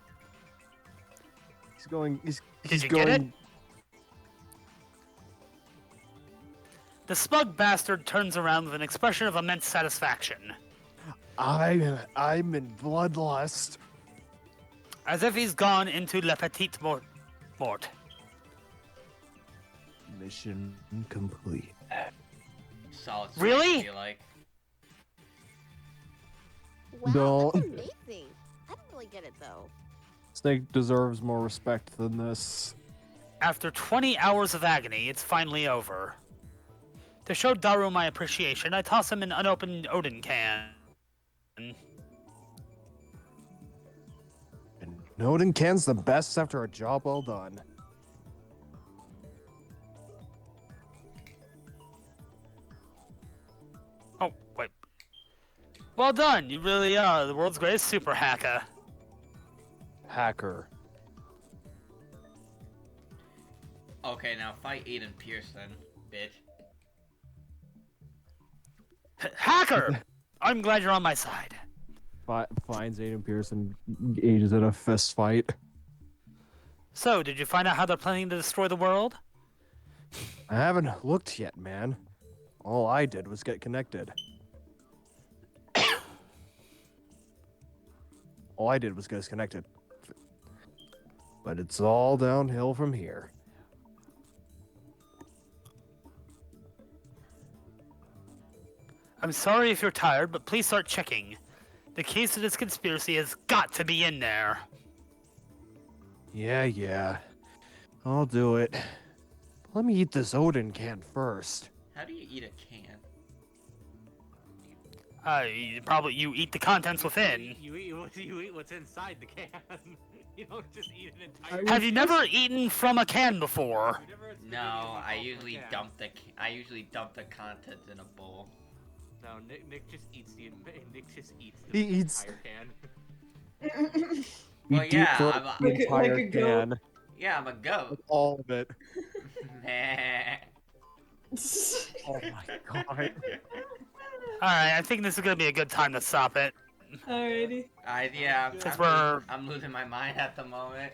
He's going. He's Did you going. get it? The smug bastard turns around with an expression of immense satisfaction, I'm in bloodlust. as if he's gone into Le Petit Mort. Mission complete. Solid. Really? I feel like. Wow, Don't. that's amazing. I don't really get it though. Snake deserves more respect than this. After 20 hours of agony, it's finally over. To show Daru my appreciation, I toss him an unopened Odin can. And Odin can's the best after a job well done. Oh, wait. Well done, you really are the world's greatest super hacker. Hacker. Okay, now fight Aiden Pearson, bitch. Hacker! I'm glad you're on my side. Finds Aiden Pearson, engages in a fist fight. So, did you find out how they're planning to destroy the world? I haven't looked yet, man. All I did was get connected. All I did was get us connected. But it's all downhill from here. I'm sorry if you're tired, but please start checking. The keys to this conspiracy has got to be in there. Yeah. I'll do it. Let me eat this Odin can first. How do you eat a can? You eat the contents within. You eat what's inside the can. You don't just eat an entire. Have you never eaten from a can before? No, I usually dump the contents in a bowl. No, Nick just eats the He eats- entire can. Well, deep yeah, throat I'm the Like a entire goat. can. Yeah, I'm a goat. With all of it. Oh my god. Alright, I think this is gonna be a good time to stop it. Alrighty. Yeah, Since we're... I'm losing my mind at the moment.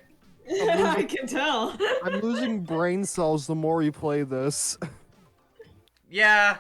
I can tell. I'm losing brain cells the more you play this. Yeah,